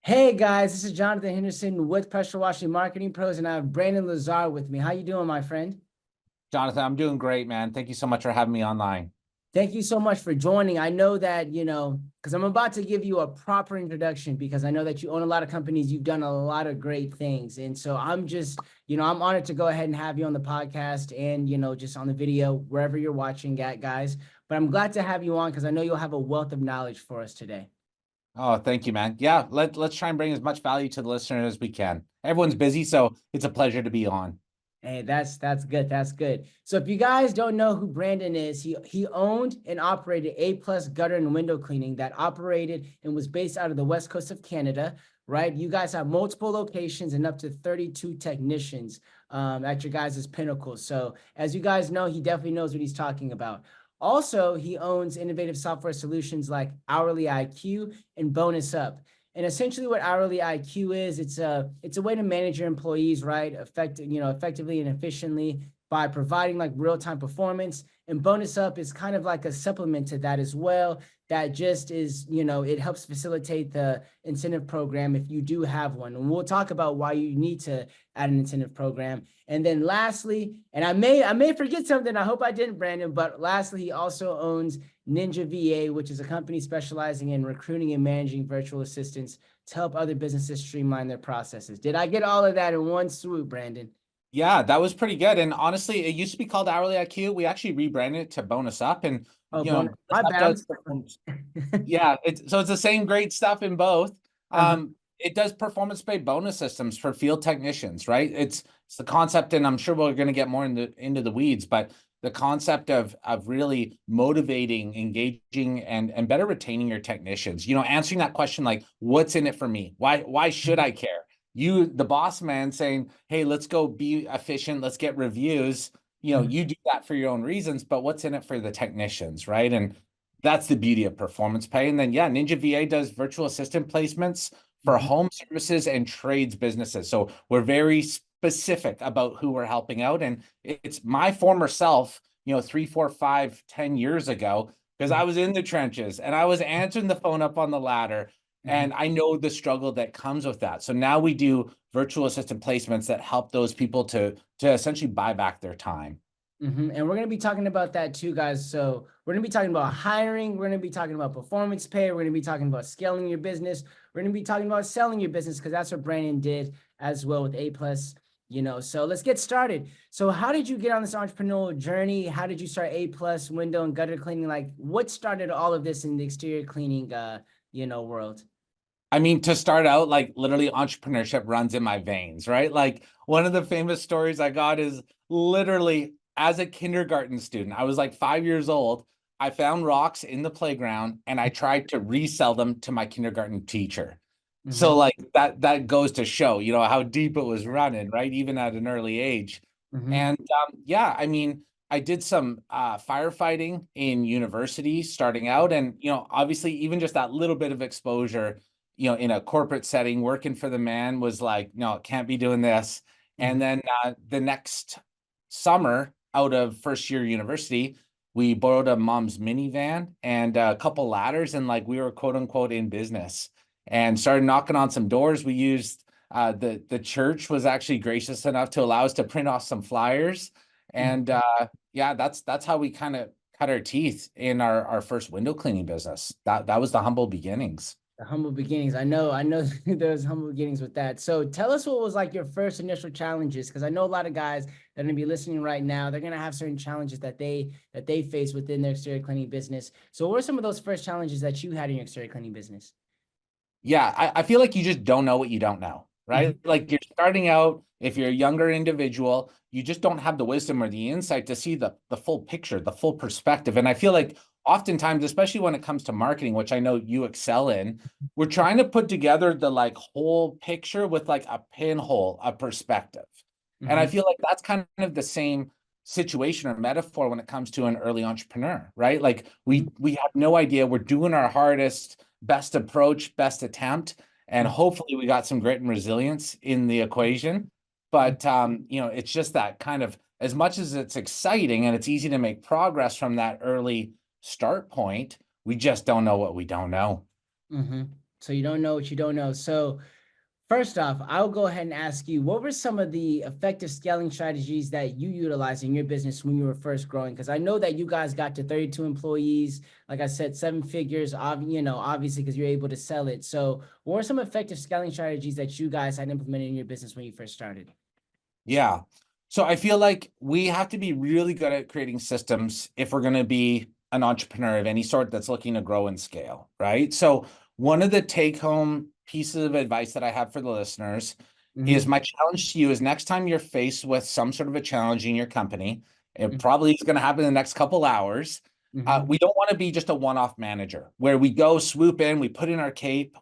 Hey guys, this is Jonathan Henderson with Pressure Washing Marketing Pros, and I have Brandon Lazar with me. How you doing, my friend? Jonathan, I'm doing great, man. Thank you so much for having me online. Thank you so much for joining. I know that, because I'm about to give you a proper introduction because I know that you own a lot of companies. You've done a lot of great things. And so I'm just, I'm honored to go ahead and have you on the podcast and, just on the video, wherever you're watching at, guys. But I'm glad to have you on because I know you'll have a wealth of knowledge for us today. Oh, thank you, man. Yeah, let's try and bring as much value to the listener as we can. Everyone's busy, so it's a pleasure to be on. Hey, that's good. That's good. So if you guys don't know who Brandon is, he owned and operated A Plus Gutter and Window Cleaning that operated and was based out of the west coast of Canada, right? You guys have multiple locations and up to 32 technicians at your guys' pinnacle. So as you guys know, he definitely knows what he's talking about. Also, he owns innovative software solutions like Hourly IQ and Bonus Up. And essentially what hourly IQ is, it's a way to manage your employees, right? Effectively and efficiently by providing like real-time performance. And Bonus Up is kind of like a supplement to that as well. That just is, it helps facilitate the incentive program if you do have one. And we'll talk about why you need to add an incentive program. And then lastly, and I may forget something, I hope I didn't, Brandon, but lastly, he also owns Ninja VA, which is a company specializing in recruiting and managing virtual assistants to help other businesses streamline their processes. Did I get all of that in one swoop, Brandon? Yeah, that was pretty good. And honestly, it used to be called Hourly IQ. We actually rebranded it to Bonus Up, and Oh, bonus. Bonus My Up bad. does performance. Yeah, it's the same great stuff in both. Uh-huh. It does performance-based bonus systems for field technicians, right? It's the concept, and I'm sure we're going to get more into the weeds, but the concept of really motivating, engaging, and better retaining your technicians. Answering that question like, what's in it for me? Why should I care? You, the boss man, saying, hey, let's go be efficient, let's get reviews. Mhm. You do that for your own reasons, but what's in it for the technicians, right? And that's the beauty of performance pay. And then, yeah, Ninja VA does virtual assistant placements for Mhm. home services and trades businesses. So we're very specific about who we're helping out. And it's my former self, 3, 4, 5, 10 years ago, because I Mhm. was in the trenches and I was answering the phone up on the ladder. Mhm. And I know the struggle that comes with that. So now we do virtual assistant placements that help those people to essentially buy back their time. And we're going to be talking about that too, guys. So we're going to be talking about hiring. We're going to be talking about performance pay. We're going to be talking about scaling your business. We're going to be talking about selling your business because that's what Brandon did as well with A Plus. So let's get started. So how did you get on this entrepreneurial journey? How did you start A Plus window and gutter cleaning? Like what started all of this in the exterior cleaning, world? I mean, to start out, like literally entrepreneurship runs in my veins, right? Like one of the famous stories I got is literally as a kindergarten student, I was like 5 years old. I found rocks in the playground and I tried to resell them to my kindergarten teacher. So Mm-hmm. like that goes to show, how deep it was running, right? Even at an early age. Mm-hmm. And yeah, I mean, I did some firefighting in university starting out. And, obviously even just that little bit of exposure in a corporate setting, working for the man was like, no, can't be doing this. Mm-hmm. And then the next summer, out of first year university, we borrowed a mom's minivan and a couple ladders, and like we were quote unquote in business and started knocking on some doors. We used the church was actually gracious enough to allow us to print off some flyers, and yeah, that's how we kind of cut our teeth in our first window cleaning business. That was the humble beginnings. The humble beginnings. I know there's humble beginnings with that. So tell us what was like your first initial challenges, because I know a lot of guys that are gonna be listening right now. They're gonna have certain challenges that they face within their exterior cleaning business. So what are some of those first challenges that you had in your exterior cleaning business? Yeah, I feel like you just don't know what you don't know, right? Mhm. Like you're starting out, if you're a younger individual, you just don't have the wisdom or the insight to see the full picture, the full perspective. And I feel like oftentimes, especially when it comes to marketing, which I know you excel in, we're trying to put together the like whole picture with like a pinhole, a perspective. And I Mhm. feel like that's kind of the same situation or metaphor when it comes to an early entrepreneur, right? Like Mhm. we have no idea. We're doing our hardest, best approach, best attempt, and Mhm. hopefully we got some grit and resilience in the equation. But it's just that kind of, as much as it's exciting and it's easy to make progress from that early start point, we just don't know what we don't know. Mhm. So you don't know what you don't know. So first off, I'll go ahead and ask you, what were some of the effective scaling strategies that you utilized in your business when you were first growing? Because I know that you guys got to 32 employees, like I said, 7 figures, obviously, because you're able to sell it. So what were some effective scaling strategies that you guys had implemented in your business when you first started? Yeah. So I feel like we have to be really good at creating systems if we're going to be an entrepreneur of any sort that's looking to grow and scale, right? So one of the take home pieces of advice that I have for the listeners is Mm-hmm. my challenge to you is next time you're faced with some sort of a challenge in your company, it Mm-hmm. probably is going to happen in the next couple hours. Mm-hmm. We don't want to be just a one-off manager where we go swoop in, we put on our cape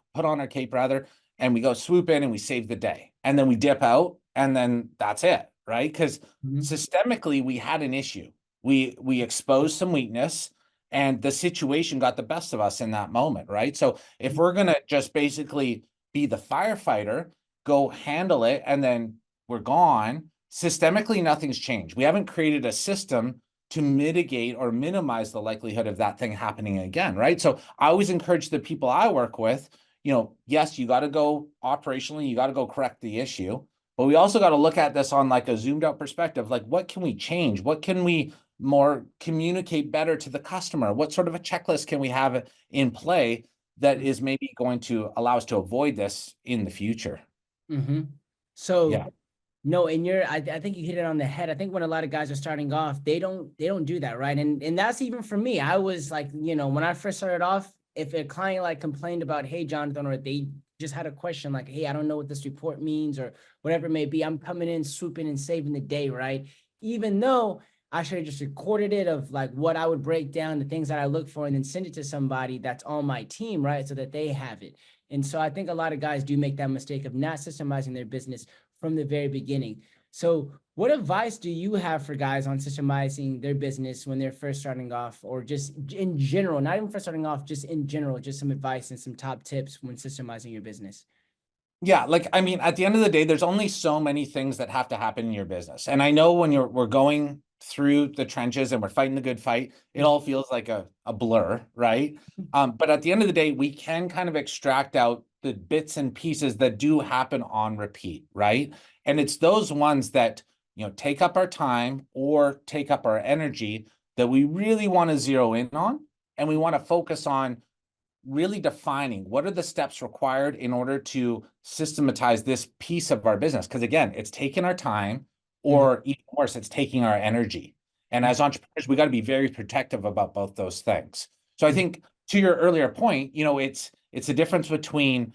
rather, and we go swoop in and we save the day. And then we dip out and then that's it, right? Because Mm-hmm. systemically we had an issue. We exposed some weakness and the situation got the best of us in that moment, right? So if we're going to just basically be the firefighter, go handle it, and then we're gone, systemically nothing's changed. We haven't created a system to mitigate or minimize the likelihood of that thing happening again, right? So I always encourage the people I work with, yes, you got to go operationally, you got to go correct the issue, but we also got to look at this on like a zoomed out perspective. Like, what can we change? What can we more communicate better to the customer? What sort of a checklist can we have in play that is maybe going to allow us to avoid this in the future? Mm-hmm. So Yeah. no, and I think you hit it on the head. I think when a lot of guys are starting off, they don't do that, right? And that's even for me. I was like, when I first started off, if a client like complained about, hey, Jonathan, or they just had a question like, hey, I don't know what this report means or whatever it may be, I'm coming in, swooping and saving the day, right? Even though I should have just recorded it of like what I would break down, the things that I look for, and then send it to somebody that's on my team, right? So that they have it. And so I think a lot of guys do make that mistake of not systemizing their business from the very beginning. So, what advice do you have for guys on systemizing their business when they're first starting off, or just in general, not even first starting off, just in general, just some advice and some top tips when systemizing your business? Yeah, like I mean, at the end of the day, there's only so many things that have to happen in your business. And I know when we're going through the trenches and we're fighting the good fight, it all feels like a blur, right? But at the end of the day, we can kind of extract out the bits and pieces that do happen on repeat, right? And it's those ones that, take up our time or take up our energy that we really want to zero in on. And we want to focus on really defining what are the steps required in order to systematize this piece of our business. Because again, it's taking our time, Mhm. or even worse, it's taking our energy. And as entrepreneurs, we got to be very protective about both those things. So I Mhm. think to your earlier point, it's a difference between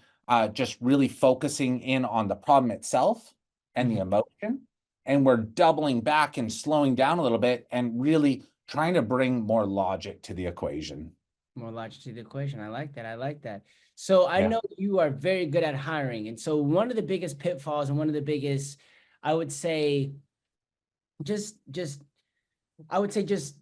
just really focusing in on the problem itself and the Mhm. emotion, and we're doubling back and slowing down a little bit and really trying to bring more logic to the equation. More logic to the equation. I like that. I like that. So I Yeah. know you are very good at hiring. And so one of the biggest pitfalls and one of the biggest, I would say, just I would say just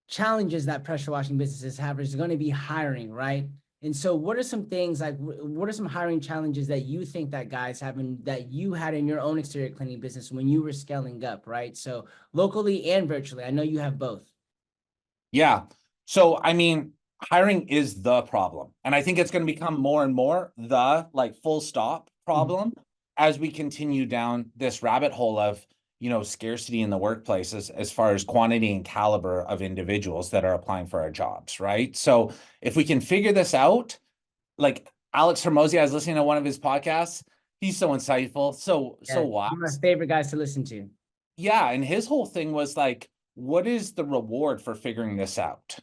challenges that pressure washing businesses have is going to be hiring, right? And so what are some things like what are some hiring challenges that you think that guys have and that you had in your own exterior cleaning business when you were scaling up, right? So locally and virtually. I know you have both. Yeah. So, I mean, hiring is the problem. And I think it's going to become more and more the like full stop Mhm. problem as we continue down this rabbit hole of, scarcity in the workplace as far as quantity and caliber of individuals that are applying for our jobs, right? So, if we can figure this out, like Alex Hermosi, I was listening to one of his podcasts. He's so insightful, so Yeah, one of wise. my favorite guys to listen to. Yeah, and his whole thing was like, what is the reward for figuring this out?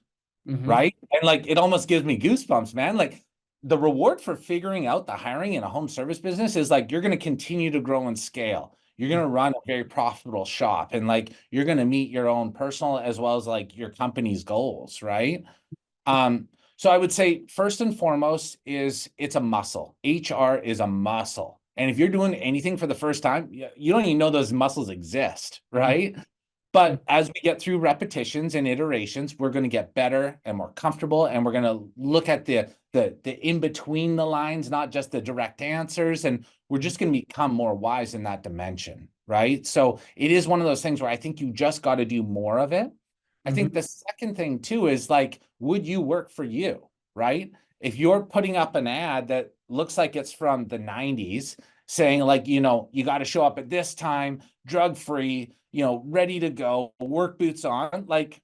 Hmm. Right? And like it almost gives me goosebumps, man. Like the reward for figuring out the hiring in a home service business is like you're going to continue to grow and scale. You're going to run a very profitable shop and like you're going to meet your own personal as well as like your company's goals, right? So I would say first and foremost is it's a muscle. HR is a muscle. And if you're doing anything for the first time, you don't even know those muscles exist, right? But as we get through repetitions and iterations, we're going to get better and more comfortable, and we're going to look at the in between the lines, not just the direct answers, and we're just going to become more wise in that dimension, right? So it is one of those things where I think you just got to do more of it. I think Hmm. the second thing too is like, would you work for you, right? If you're putting up an ad that looks like it's from the 90s, saying like, you know, you got to show up at this time, drug free, you know, ready to go, work boots on. Like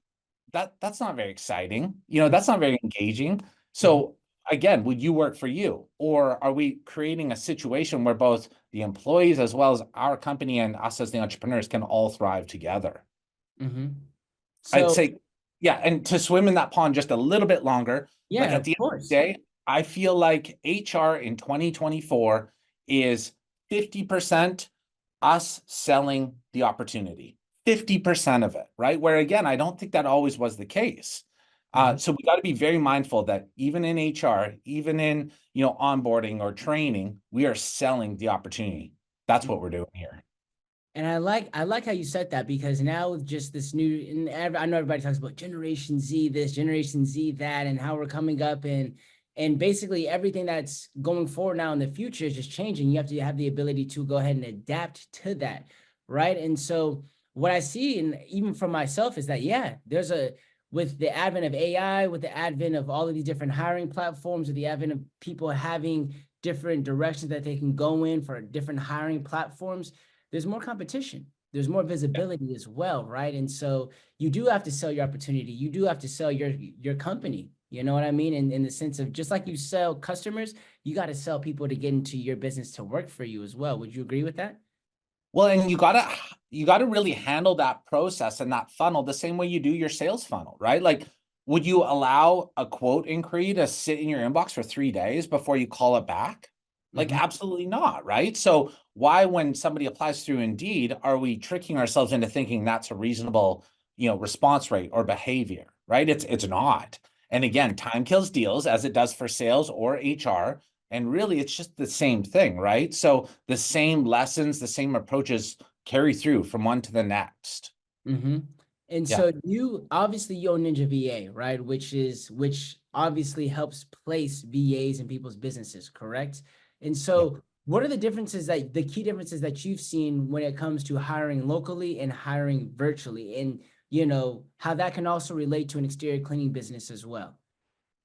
that's not very exciting. You know, that's not very engaging. Mhm. So again, would you work for you? Or are we creating a situation where both the employees as well as our company and us as the entrepreneurs can all thrive together? Mhm. I'd So say, yeah, and to swim in that pond just a little bit longer, like yeah, at of the end of the course. day, I feel like HR in 2024 is 50% us selling the opportunity, 50% of it, right? Where again, I don't think that always was the case. Mhm. So we got to be very mindful that even in HR, even in, you know, onboarding or training, we are selling the opportunity. That's what we're doing here. And I like how you said that, because now with just this new, and I know everybody talks about Generation Z this, Generation Z that, and how we're coming up, and basically everything that's going forward now in the future is just changing. You have to have the ability to go ahead and adapt to that, right? And so what I see, and even for myself, is that yeah, there's a, with the advent of AI, with the advent of all of these different hiring platforms, with the advent of people having different directions that they can go in for different hiring platforms, there's more competition. There's more visibility as well, right? And so you do have to sell your opportunity. You do have to sell your company. You know what I mean? In the sense of, just like you sell customers, you got to sell people to get into your business to work for you as well. Would you agree with that? Well, and you gotta really handle that process and that funnel the same way you do your sales funnel, right? Like, would you allow a quote inquiry to sit in your inbox for 3 days before you call it back? Like, Hmm. absolutely not, right? So why, when somebody applies through Indeed, are we tricking ourselves into thinking that's a reasonable, you know, response rate or behavior, right? It's not. And again, time kills deals as it does for sales or HR. And really, it's just the same thing, right? So the same lessons, the same approaches carry through from one to the next. Hmm. And Yeah. so you obviously, you own Ninja VA, right? Which obviously helps place VAs in people's businesses, correct? And Yeah. so what are the differences, that the key differences that you've seen when it comes to hiring locally and hiring virtually, and how that can also relate to an exterior cleaning business as well?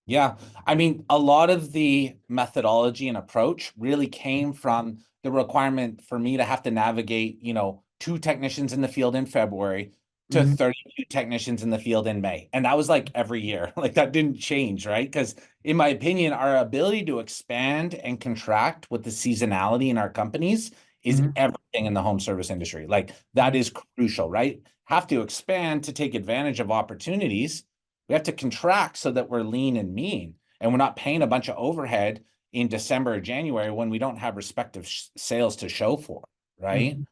Yeah. I mean, a lot of the methodology and approach really came from the requirement for me to have to navigate, you know, 2 technicians in the field in February to Hmm. 32 technicians in the field in May. And that was like every year. Like that didn't change, right? Because in my opinion, our ability to expand and contract with the seasonality in our companies is Hmm. everything in the home service industry. Like that is crucial, right? Have to expand to take advantage of opportunities. We have to contract so that we're lean and mean, and we're not paying a bunch of overhead in December or January when we don't have respective sales to show for, right? Hmm.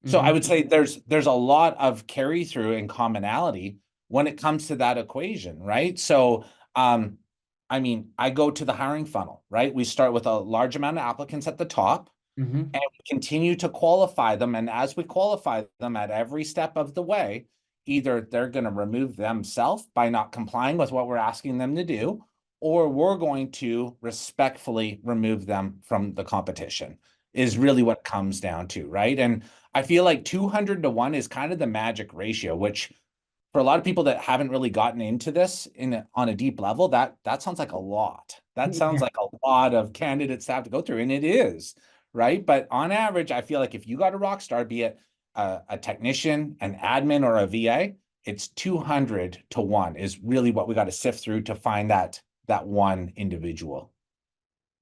So I Hmm. would say there's a lot of carry through and commonality when it comes to that equation, right? So I mean, I go to the hiring funnel, right? We start with a large amount of applicants at the top, Hmm. and we continue to qualify them. And as we qualify them at every step of the way, either they're going to remove themselves by not complying with what we're asking them to do, or we're going to respectfully remove them from the competition, is really what it comes down to, right? And I feel like 200 to 1 is kind of the magic ratio, which for a lot of people that haven't really gotten into this on a deep level, that sounds like a lot. That sounds Yeah. like a lot of candidates to have to go through, and it is, right? But on average, I feel like if you got a rock star, be it a technician, an admin, or a VA, it's 200 to 1 is really what we got to sift through to find that one individual.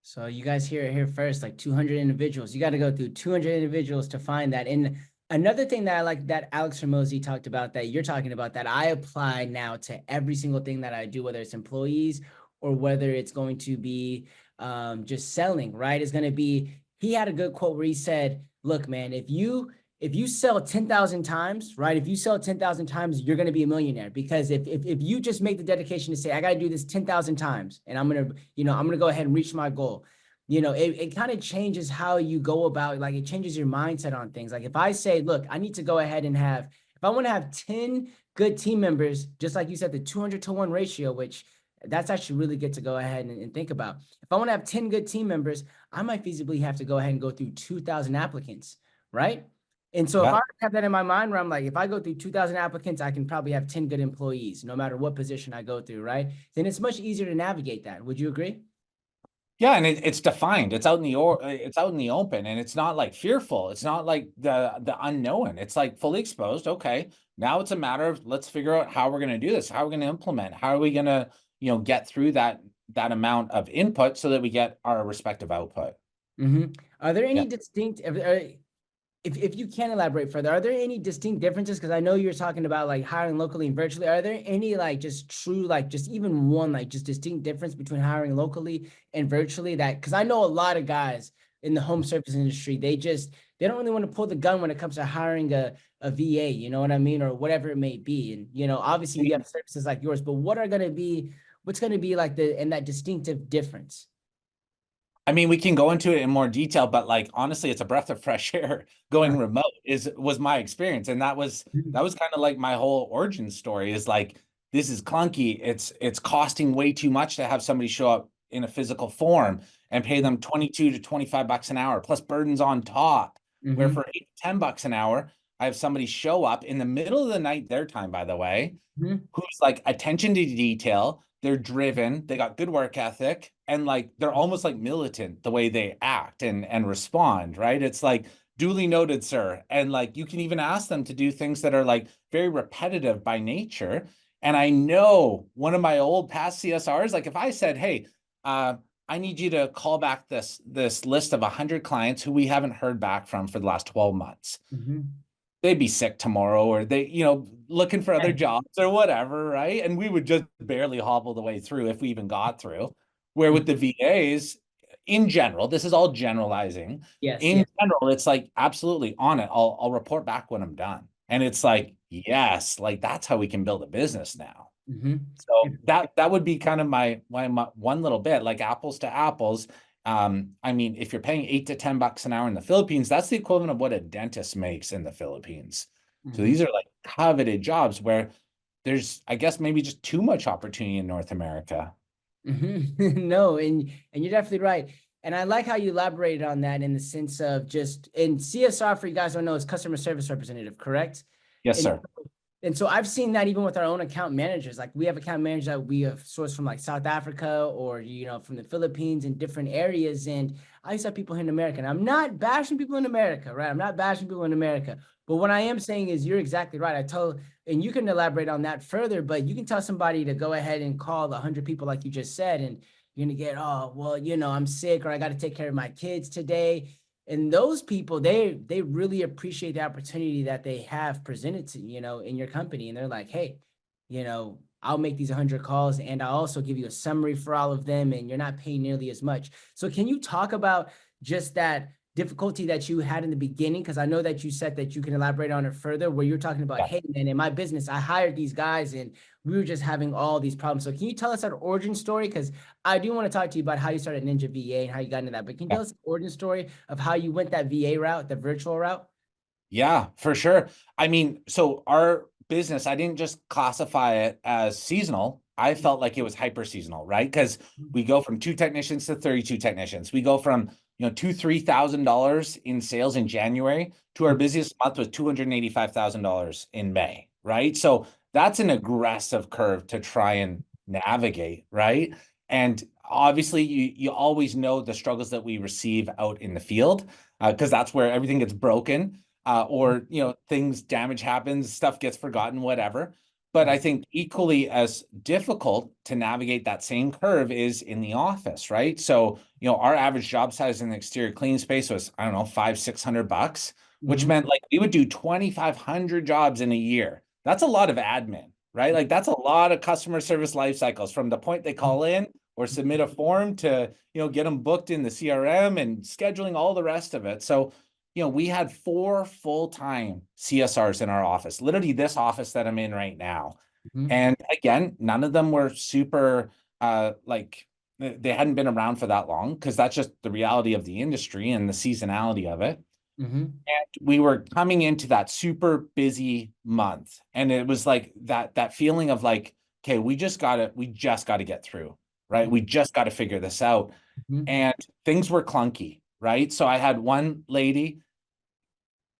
So you guys hear it here first, like 200 individuals. You got to go through 200 individuals to find that. And another thing that I like that Alex Ramosi talked about, that you're talking about, that I apply now to every single thing that I do, whether it's employees or whether it's going to be just selling, right? Is going to be, he had a good quote where he said, look, man, if you sell 10,000 times, right? If you sell 10,000 times, you're going to be a millionaire, because if you just make the dedication to say, I got to do this 10,000 times and I'm going to go ahead and reach my goal. It kind of changes how you go about, like, it changes your mindset on things. Like if I say, look, I need to go ahead and if I want to have 10 good team members, just like you said, the 200 to 1 ratio, which that's actually really good to go ahead and think about. If I want to have 10 good team members, I might feasibly have to go ahead and go through 2,000 applicants, right? And so if Yeah. I have that in my mind, where I'm like, if I go through 2,000 applicants, I can probably have 10 good employees, no matter what position I go through, right? Then it's much easier to navigate that. Would you agree? Yeah, and it's defined. It's out in it's out in the open, and it's not like fearful. It's not like the unknown. It's like fully exposed. Okay, now it's a matter of let's figure out how we're going to do this. How are we going to implement? How are we going to, get through that amount of input so that we get our respective output? Are there Yeah. any distinct, if you can elaborate further, are there any distinct differences? Because I know you're talking about like hiring locally and virtually. Are there any like just true, like just even one like just distinct difference between hiring locally and virtually? That because I know a lot of guys in the home service industry, they don't really want to pull the gun when it comes to hiring a VA, you know what I mean, or whatever it may be. And obviously you have services like yours, but what's gonna be like the and that distinctive difference? I mean, we can go into it in more detail, but like honestly, it's a breath of fresh air. Going remote was my experience, and that was kind of like my whole origin story. Is like this is clunky. It's costing way too much to have somebody show up in a physical form and pay them 22 to 25 bucks an hour plus burdens on top. Where Mm-hmm. for 8 to 10 bucks an hour, I have somebody show up in the middle of the night, their time, by the way, Mm-hmm. who's like attention to detail. They're driven, they got good work ethic, and like they're almost like militant the way they act and respond, right? It's like duly noted, sir. And like you can even ask them to do things that are like very repetitive by nature. And I know one of my old past CSRs, like if I said, hey, I need you to call back this list of 100 clients who we haven't heard back from for the last 12 months, Mm-hmm. they'd be sick tomorrow or they, looking for other jobs or whatever, right? And we would just barely hobble the way through if we even got through. Where with the VAs, in general, this is all generalizing. Yes, In yes. general, it's like absolutely on it. I'll report back when I'm done. And it's like, yes, like that's how we can build a business now. Mm-hmm. So that would be kind of my one little bit, like apples to apples. I mean, if you're paying 8 to 10 bucks an hour in the Philippines, that's the equivalent of what a dentist makes in the Philippines. So Mm-hmm. these are like coveted jobs where there's, I guess, maybe just too much opportunity in North America. Mm-hmm. No, and you're definitely right. And I like how you elaborated on that in the sense of just in CSR, for you guys who don't know, is customer service representative, correct? Yes, And sir. And so I've seen that even with our own account managers. Like we have account managers that we have sourced from like South Africa or from the Philippines and different areas. And I used to have people here in America. And I'm not bashing people in America, right? I'm not bashing people in America. But what I am saying is you're exactly right. And you can elaborate on that further, but you can tell somebody to go ahead and call 100 people like you just said, and you're gonna get, oh, well, I'm sick or I got to take care of my kids today. And those people, they really appreciate the opportunity that they have presented to in your company, and they're like, hey, I'll make these 100 calls and I'll also give you a summary for all of them, and you're not paying nearly as much. So can you talk about just that difficulty that you had in the beginning? Because I know that you said that you can elaborate on it further, where you're talking about, Yeah. hey man, in my business I hired these guys and we were just having all these problems. So can you tell us that origin story? Because I do want to talk to you about how you started Ninja VA and how you got into that. But can you Yeah. tell us the origin story of how you went that VA route, the virtual route? Yeah, for sure. I mean, so our business, I didn't just classify it as seasonal. I felt like it was hyper seasonal, right? Because we go from 2 technicians to 32 technicians. We go from, $3,000 in sales in January to our busiest month was $285,000 in May, right? So that's an aggressive curve to try and navigate, right? And obviously you always know the struggles that we receive out in the field, because that's where everything gets broken, or things, damage happens, stuff gets forgotten, whatever. But I think equally as difficult to navigate that same curve is in the office, right? So our average job size in the exterior cleaning space was, I don't know, 500-600 bucks, which Mm-hmm. meant like we would do 2,500 jobs in a year. That's a lot of admin, right? Like that's a lot of customer service life cycles from the point they call in or submit a form to get them booked in the CRM and scheduling all the rest of it. So we had 4 full-time CSRs in our office, literally this office that I'm in right now. Mm-hmm. And again, none of them were super, like they hadn't been around for that long, because that's just the reality of the industry and the seasonality of it. Mm-hmm. And we were coming into that super busy month. And it was like that feeling of like, okay, we just gotta get through, right? We just got to figure this out. Mm-hmm. And things were clunky, right? So I had one lady,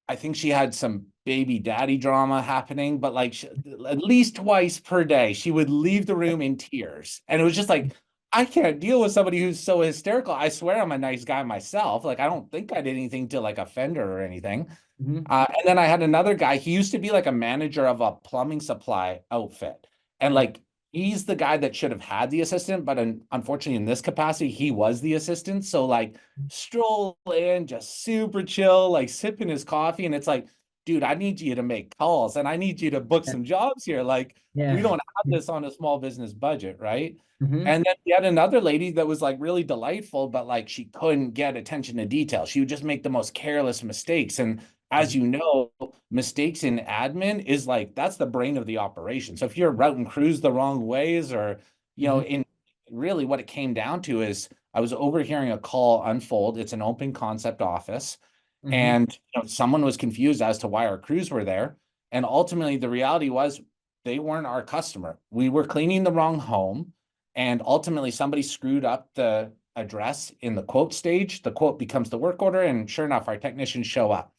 I think she had some baby daddy drama happening, but like at least twice per day, she would leave the room in tears. And it was just like, I can't deal with somebody who's so hysterical. I swear I'm a nice guy myself. Like, I don't think I did anything to like offend her or anything. Mm-hmm. And then I had another guy. He used to be like a manager of a plumbing supply outfit. And like, he's the guy that should have had the assistant, but unfortunately, in this capacity, he was the assistant. So, like, stroll in, just super chill, like sipping his coffee. And it's like, dude, I need you to make calls and I need you to book some jobs here. Like, we Yeah. don't have this on a small business budget, right? Mm-hmm. And then we had another lady that was like really delightful, but like she couldn't get attention to detail. She would just make the most careless mistakes. And as you know, mistakes in admin is like that's the brain of the operation. So if you're routing crews the wrong ways, or Mm-hmm. in really what it came down to is I was overhearing a call unfold. It's an open concept office, Mm-hmm. and someone was confused as to why our crews were there. And ultimately, the reality was they weren't our customer. We were cleaning the wrong home, and ultimately somebody screwed up the address in the quote stage. The quote becomes the work order, and sure enough, our technicians show up.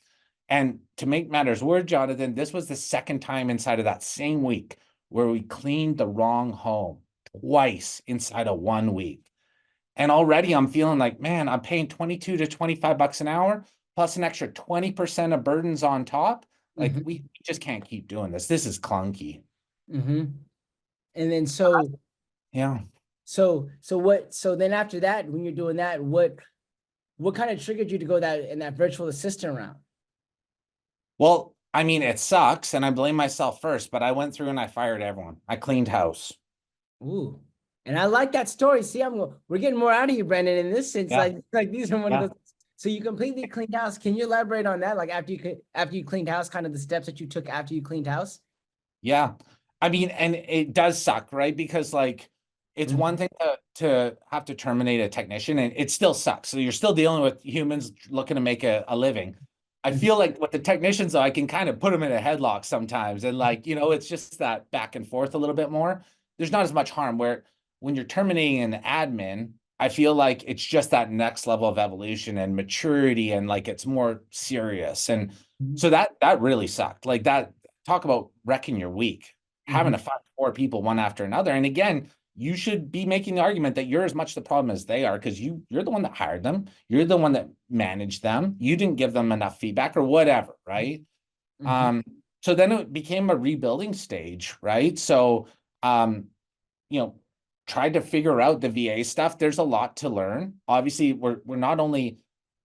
And to make matters worse, Jonathan, this was the second time inside of that same week where we cleaned the wrong home twice inside of 1 week. And already I'm feeling like, man, I'm paying 22 to 25 bucks an hour plus an extra 20% of burdens on top. Like, Mm-hmm. we just can't keep doing this. This is clunky. Mm-hmm. And then so Yeah. so then after that, when you're doing that, what kind of triggered you to go that in that virtual assistant route? Well, I mean, it sucks and I blame myself first, but I went through and I fired everyone. I cleaned house. Ooh. And I like that story. See, we're getting more out of you, Brandon, in this sense. Yeah. Like these are one of Yeah. those. So you completely cleaned house. Can you elaborate on that? Like after you cleaned house, kind of the steps that you took after you cleaned house? Yeah. I mean, and it does suck, right? Because like it's Mm-hmm. one thing to have to terminate a technician and it still sucks. So you're still dealing with humans looking to make a living. I feel like with the technicians, though, I can kind of put them in a headlock sometimes. And like, it's just that back and forth a little bit more. There's not as much harm where when you're terminating an admin, I feel like it's just that next level of evolution and maturity and like it's more serious. And so that really sucked. Like that, talk about wrecking your week, Mm-hmm. having to find four people one after another. And again, you should be making the argument that you're as much the problem as they are because you're the one that hired them. You're the one that managed them. You didn't give them enough feedback or whatever, right? Mm-hmm. Um, so then it became a rebuilding stage, right? So um, you know, tried to figure out the VA stuff. There's a lot to learn. Obviously, we're not only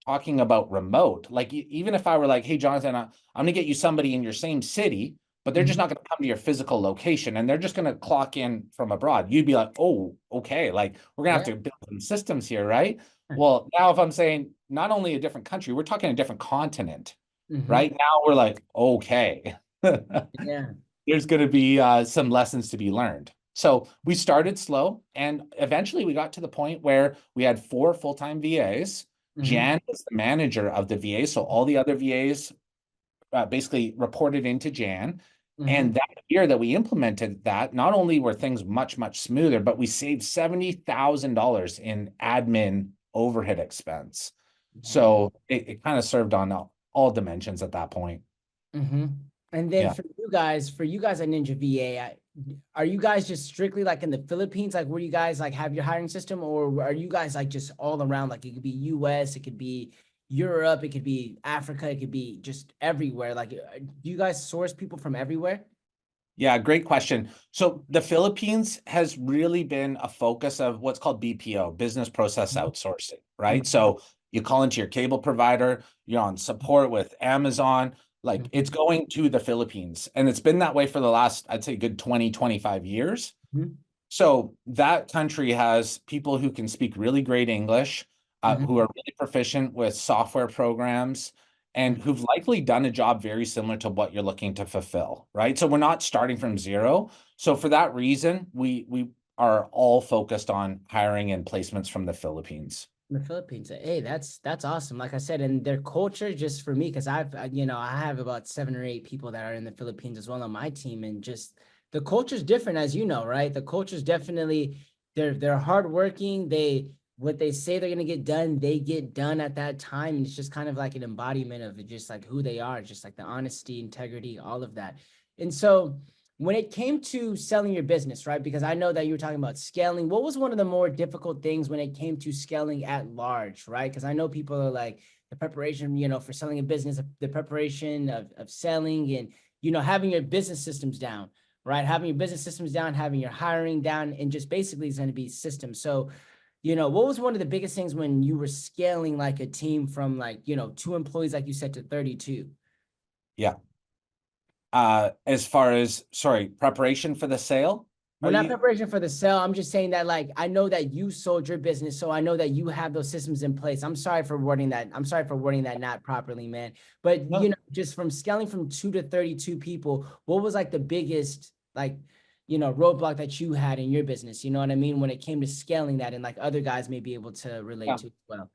talking about remote. Like even if I were like, hey, Jonathan, I'm going to get you somebody in your same city, but they're just not going to come to your physical location and they're just going to clock in from abroad. You'd be like, oh, okay. Like we're going to Yeah. have to build some systems here, right? Well, now if I'm saying not only a different country, we're talking a different continent, Mm-hmm. right? Now we're like, okay. Yeah. There's going to be some lessons to be learned. So we started slow and eventually we got to the point where we had 4 full-time VAs. Mm-hmm. Jan was the manager of the VA. So all the other VAs basically reported into Jan. Mm-hmm. And that year that we implemented that, not only were things much, much smoother, but we saved $70,000 in admin overhead expense. Man. So it kind of served on all dimensions at that point. Mm-hmm. And then Yeah. for you guys at Ninja VA, are you guys just strictly like in the Philippines, like where you guys like have your hiring system, or are you guys like just all around? Like it could be US, it could be Europe, it could be Africa, it could be just everywhere. Like, do you guys source people from everywhere? Yeah, great question. So the Philippines has really been a focus of what's called BPO, business process outsourcing, right? Mhm. So you call into your cable provider, you're on support with Amazon, like Mhm. it's going to the Philippines. And it's been that way for the last, I'd say, good 20, 25 years. Mhm. So that country has people who can speak really great English, Mhm. who are really proficient with software programs, and Mhm. who've likely done a job very similar to what you're looking to fulfill, right? So we're not starting from zero. So for that reason, we are all focused on hiring and placements from the Philippines. The Philippines. Hey, that's awesome. Like I said, and their culture just for me, because I have about 7 or 8 people that are in the Philippines as well on my team, and just the culture's different, as you know, right? The culture's definitely they're hardworking. What they say they're gonna get done, they get done at that time. And it's just kind of like an embodiment of it, just like who they are, just like the honesty, integrity, all of that. And so when it came to selling your business, right? Because I know that you were talking about scaling. What was one of the more difficult things when it came to scaling at large, right? Because I know people are like the preparation, for selling a business, the preparation of selling and, having your business systems down, right? Having your business systems down, having your hiring down, and just basically it's going to be systems. So, what was one of the biggest things when you were scaling like a team from like, 2 employees, like you said, to 32? Yeah. As far as, sorry, preparation for the sale? Well, not preparation for the sale. I'm just saying that, like, I know that you sold your business, so I know that you have those systems in place. I'm sorry for wording that. I'm sorry for wording that not properly, man. But No. just from scaling from 2 to 32 people, what was like the biggest, like, roadblock that you had in your business? You know what I mean? When it came to scaling that, and like other guys may be able to relate Yeah. to as well.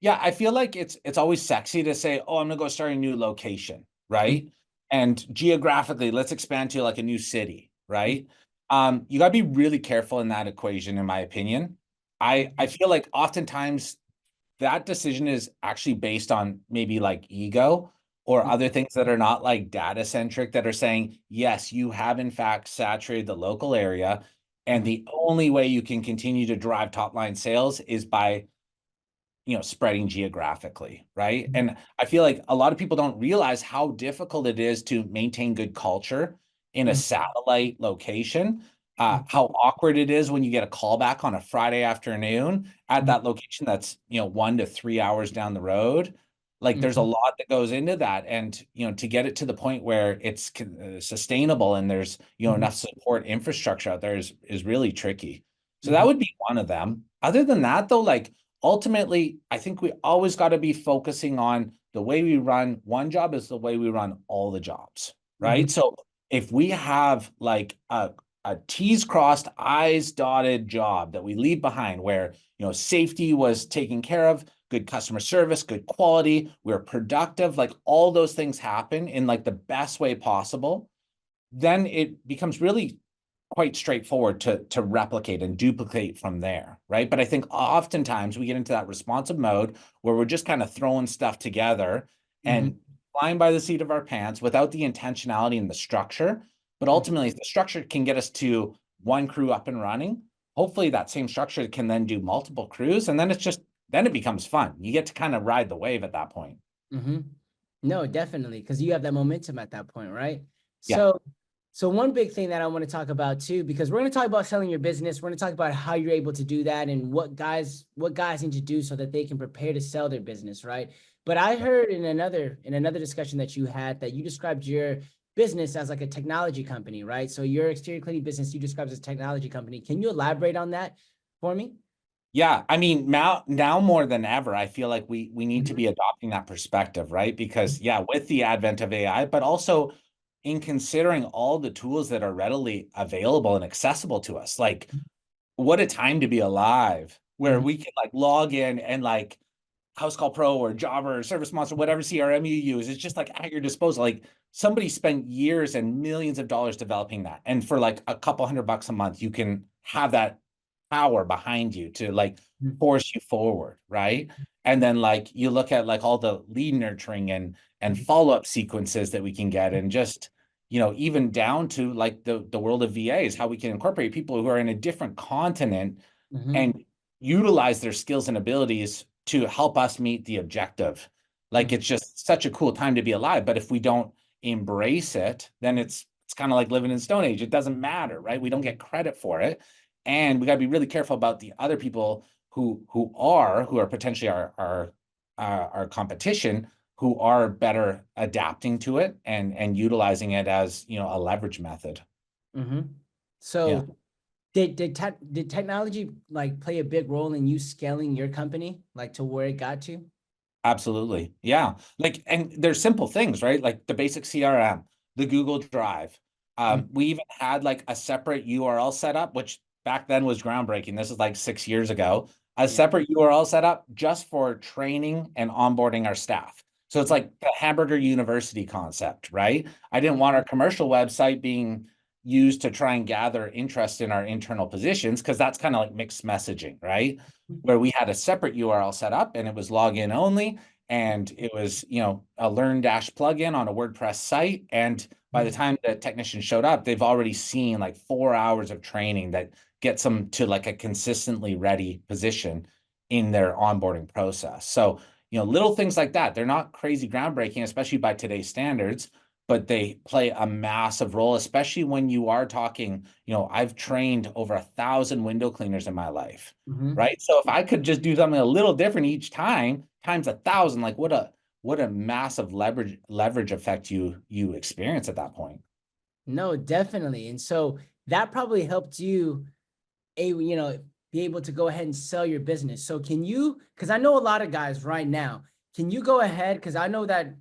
Yeah, I feel like it's always sexy to say, oh, I'm gonna go start a new location, right? And geographically, let's expand to like a new city, right? You gotta be really careful in that equation, in my opinion. I feel like oftentimes that decision is actually based on maybe like ego or other things that are not like data centric, that are saying, yes, you have in fact saturated the local area, and the only way you can continue to drive top line sales is by spreading geographically, right? And I feel like a lot of people don't realize how difficult it is to maintain good culture in a satellite location. How awkward it is when you get a call back on a Friday afternoon at that location that's 1 to 3 hours down the road. Like, there's a lot that goes into that, and to get it to the point where it's sustainable and there's enough support infrastructure out there is really tricky. So that would be one of them. Other than that, though, like, ultimately, I think we always got to be focusing on the way we run one job is the way we run all the jobs, right? So if we have like a T's crossed, I's dotted job that we leave behind, where safety was taken care of, good customer service, good quality, we're productive, like all those things happen in like the best way possible, then it becomes really quite straightforward to replicate and duplicate from there, right? But I think oftentimes we get into that responsive mode where we're just kind of throwing stuff together and flying by the seat of our pants without the intentionality and the structure. But ultimately, if the structure can get us to one crew up and running, hopefully that same structure can then do multiple crews, and then then it becomes fun. You get to kind of ride the wave at that point. No, definitely, because you have that momentum at that point, right? Yeah. So one big thing that I want to talk about too, because we're going to talk about selling your business. We're going to talk about how you're able to do that and what guys need to do so that they can prepare to sell their business, right? But I heard in another discussion that you had that you described your business as like a technology company, right? So your exterior cleaning business you described as a technology company. Can you elaborate on that for me? Yeah, I mean, now more than ever, I feel like we need to be adopting that perspective, right? Because yeah, with the advent of AI, but also in considering all the tools that are readily available and accessible to us, like what a time to be alive, where we can like log in and like House Call Pro or Jobber or Service Monster, whatever CRM you use, it's just like at your disposal. Like, somebody spent years and millions of dollars developing that, and for like a couple $100 a month, you can have that power behind you to like force you forward, right? And then like you look at like all the lead nurturing and follow-up sequences that we can get, and just even down to like the world of VAs, how we can incorporate people who are in a different continent and utilize their skills and abilities to help us meet the objective. Like, it's just such a cool time to be alive. But if we don't embrace it, then it's kind of like living in Stone Age. It doesn't matter, right? We don't get credit for it. And we got to be really careful about the other people who are potentially our competition, who are better adapting to it and utilizing it as a leverage method. Yeah. So did technology like play a big role in you scaling your company like to where it got to? Absolutely. Yeah. Like, and there's simple things, right? Like the basic CRM, the Google Drive. We even had like a separate URL setup, which back then was groundbreaking. This is like 6 years ago. A separate URL setup just for training and onboarding our staff. So it's like the hamburger university concept, right? I didn't want our commercial website being used to try and gather interest in our internal positions, because that's kind of like mixed messaging, right? Where we had a separate URL set up and it was login only, and it was a Learn Dash plugin on a WordPress site. And by the time the technician showed up, they've already seen like 4 hours of training that gets them to like a consistently ready position in their onboarding process. So, little things like that, they're not crazy groundbreaking, especially by today's standards, but they play a massive role, especially when you are talking, I've trained over 1,000 window cleaners in my life, Mm-hmm. right? So if I could just do something a little different each time, times 1,000, like what a massive leverage effect you experience at that point. No, definitely. And so that probably helped you be able to go ahead and sell your business. So can you, because I know a lot of guys right now, can you go ahead? Because I know that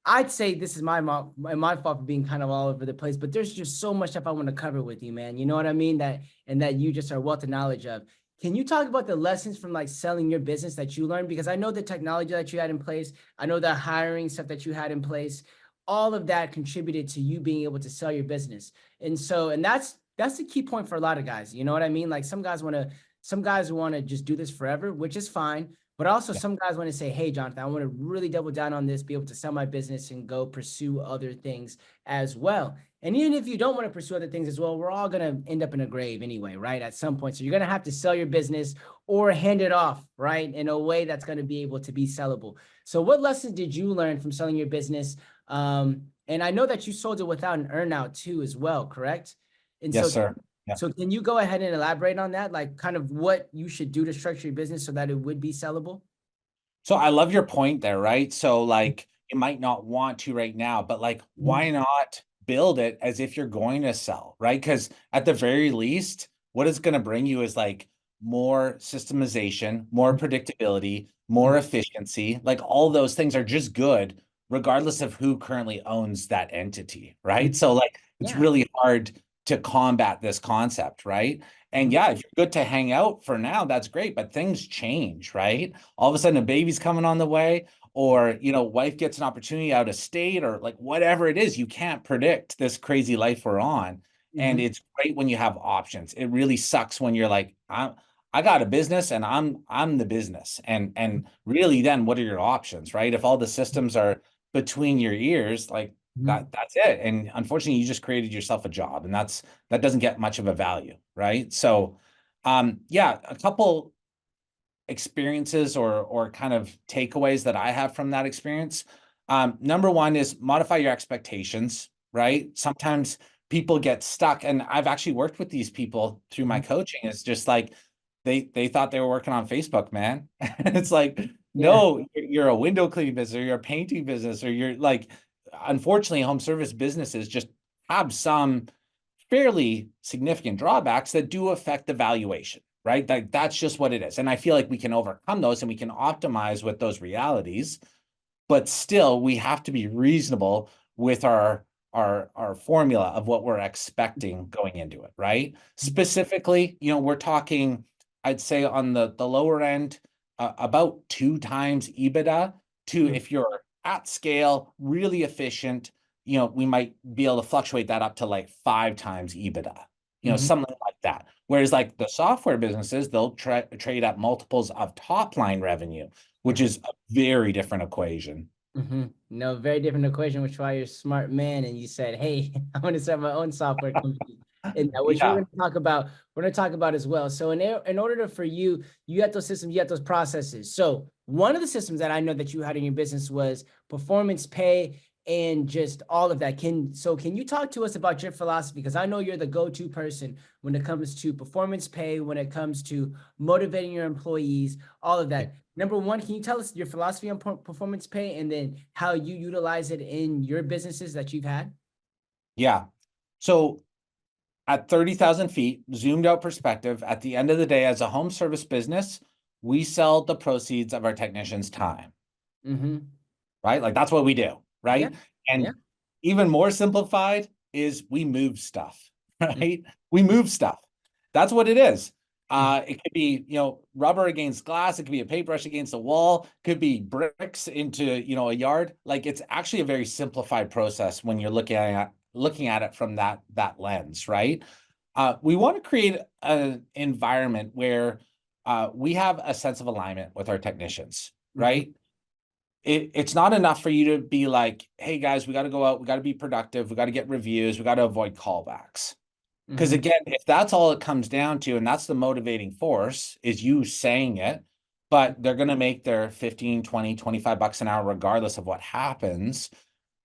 I'd say this is my fault for being kind of all over the place, but there's just so much stuff I want to cover with you, man. You know what I mean? That you just are wealth of knowledge of. Can you talk about the lessons from like selling your business that you learned? Because I know the technology that you had in place, I know the hiring stuff that you had in place, all of that contributed to you being able to sell your business. And that's the key point for a lot of guys. You know what I mean? Like some guys want to just do this forever, which is fine. But also Yeah. some guys want to say, hey, Jonathan, I want to really double down on this, be able to sell my business and go pursue other things as well. And even if you don't want to pursue other things as well, we're all going to end up in a grave anyway, right? At some point. So you're going to have to sell your business or hand it off, right? In a way that's going to be able to be sellable. So what lessons did you learn from selling your business? And I know that you sold it without an earnout too, as well, correct? And Yes, so, sir. Yeah. so can you go ahead and elaborate on that? Like kind of what you should do to structure your business so that it would be sellable? So I love your point there, right? So like you might not want to right now, but like Mhm. why not build it as if you're going to sell, right? Because at the very least, what it's going to bring you is like more systemization, more predictability, more efficiency. Like all those things are just good, regardless of who currently owns that entity, right? So like it's Yeah. really hard to combat this concept, right? And Mhm. yeah, if you're good to hang out for now, that's great, but things change, right? All of a sudden a baby's coming on the way, or wife gets an opportunity out of state, or like whatever it is, you can't predict this crazy life we're on. And Mhm. it's great when you have options. It really sucks when you're like, I got a business and I'm the business. And really then what are your options, right? If all the systems are between your ears, like Mhm. that's it. And unfortunately, you just created yourself a job, and that doesn't get much of a value, right? So yeah, a couple experiences or kind of takeaways that I have from that experience. Number one is modify your expectations, right? Sometimes people get stuck, and I've actually worked with these people through my Mhm. coaching. It's just like they thought they were working on Facebook, man. And it's like, Yeah. no, you're a window cleaning business, or you're a painting business, or you're like, unfortunately, home service businesses just have some fairly significant drawbacks that do affect the valuation, right? That's just what it is. And I feel like we can overcome those and we can optimize with those realities, but still we have to be reasonable with our formula of what we're expecting going into it, right? Specifically, we're talking, I'd say on the lower end, about 2 times EBITDA to, Mhm. if you're at scale, really efficient, we might be able to fluctuate that up to like 5 times EBITDA, Mhm. something like that. Whereas like the software businesses, they'll trade at multiples of top line revenue, which is a very different equation. No, very different equation, which is why you're a smart man and you said, hey, I want to start my own software company. And which we're Yeah. going to talk about, as well. So in order for you had those systems, you had those processes. So one of the systems that I know that you had in your business was performance pay and just all of that. Can you talk to us about your philosophy? Because I know you're the go-to person when it comes to performance pay, when it comes to motivating your employees, all of that. Number one, can you tell us your philosophy on performance pay and then how you utilize it in your businesses that you've had? Yeah. So at 30,000 feet, zoomed out perspective, at the end of the day, as a home service business, we sell the proceeds of our technicians' time, Mm-hmm. right? Like that's what we do, Yeah. right? Yeah. And even more simplified is we move stuff, Mm-hmm. right? We move stuff. That's what it is. It could be, rubber against glass. It could be a paintbrush against a wall. Could be bricks into, a yard. Like it's actually a very simplified process when you're looking at it from that lens, right? We want to create an environment where we have a sense of alignment with our technicians, Mm-hmm. right? it's not enough for you to be like, hey guys, we got to go out, we got to be productive, we got to get reviews, we got to avoid callbacks. Because Mm-hmm. again, if that's all it comes down to, and that's the motivating force, is you saying it, but they're going to make their 15, 20, 25 bucks an hour regardless of what happens,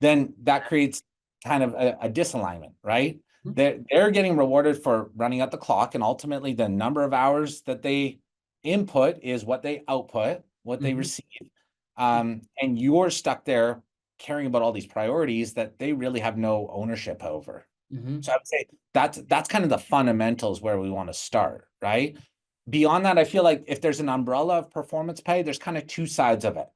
then that creates kind of a disalignment, right? They're getting rewarded for running out the clock, and ultimately the number of hours that they input is what they output, what they Mm-hmm. receive. And you're stuck there caring about all these priorities that they really have no ownership over. Mm-hmm. So I would say that's kind of the fundamentals where we want to start, right? Beyond that, I feel like if there's an umbrella of performance pay, there's kind of two sides of it.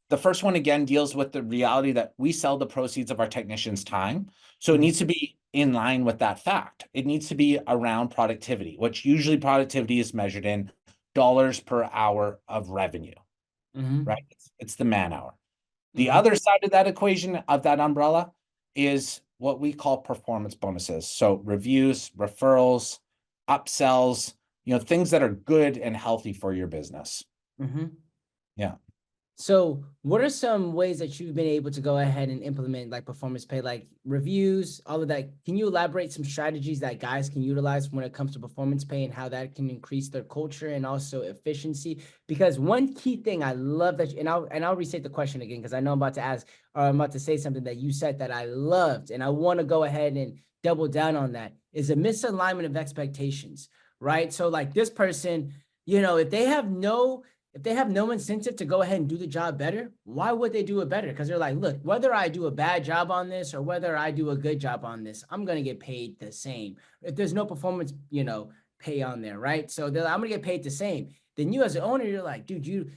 The first one, again, deals with the reality that we sell the proceeds of our technicians' time. So it Mm-hmm. needs to be in line with that fact. It needs to be around productivity, which usually productivity is measured in dollars per hour of revenue, Mm-hmm. right? It's the man hour. The Mm-hmm. other side of that equation, of that umbrella, is what we call performance bonuses. So reviews, referrals, upsells, things that are good and healthy for your business. Mm-hmm. Yeah. So, what are some ways that you've been able to go ahead and implement like performance pay, like reviews, all of that? Can you elaborate some strategies that guys can utilize when it comes to performance pay and how that can increase their culture and also efficiency? Because one key thing I love that, and I'll restate the question again because I know I'm about to ask or I'm about to say something that you said that I loved, and I want to go ahead and double down on that is a misalignment of expectations, right? So, like this person, if they have no incentive to go ahead and do the job better, why would they do it better? Because they're like, look, whether I do a bad job on this or whether I do a good job on this, I'm going to get paid the same. If there's no performance, pay on there, right? So they're like, I'm going to get paid the same. Then you as an owner, you're like, dude,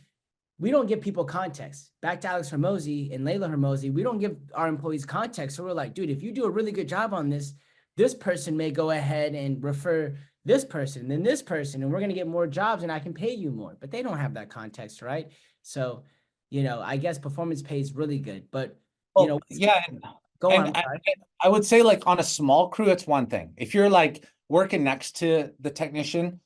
we don't give people context. Back to Alex Hermosi and Layla Hermosi, we don't give our employees context. So we're like, dude, if you do a really good job on this, this person may go ahead and refer this person, then this person, and we're going to get more jobs and I can pay you more. But they don't have that context, right? So, I guess performance pay is really good. But, Well, yeah, go on. and I'm sorry. I would say like on a small crew, it's one thing. If you're like working next to the technician,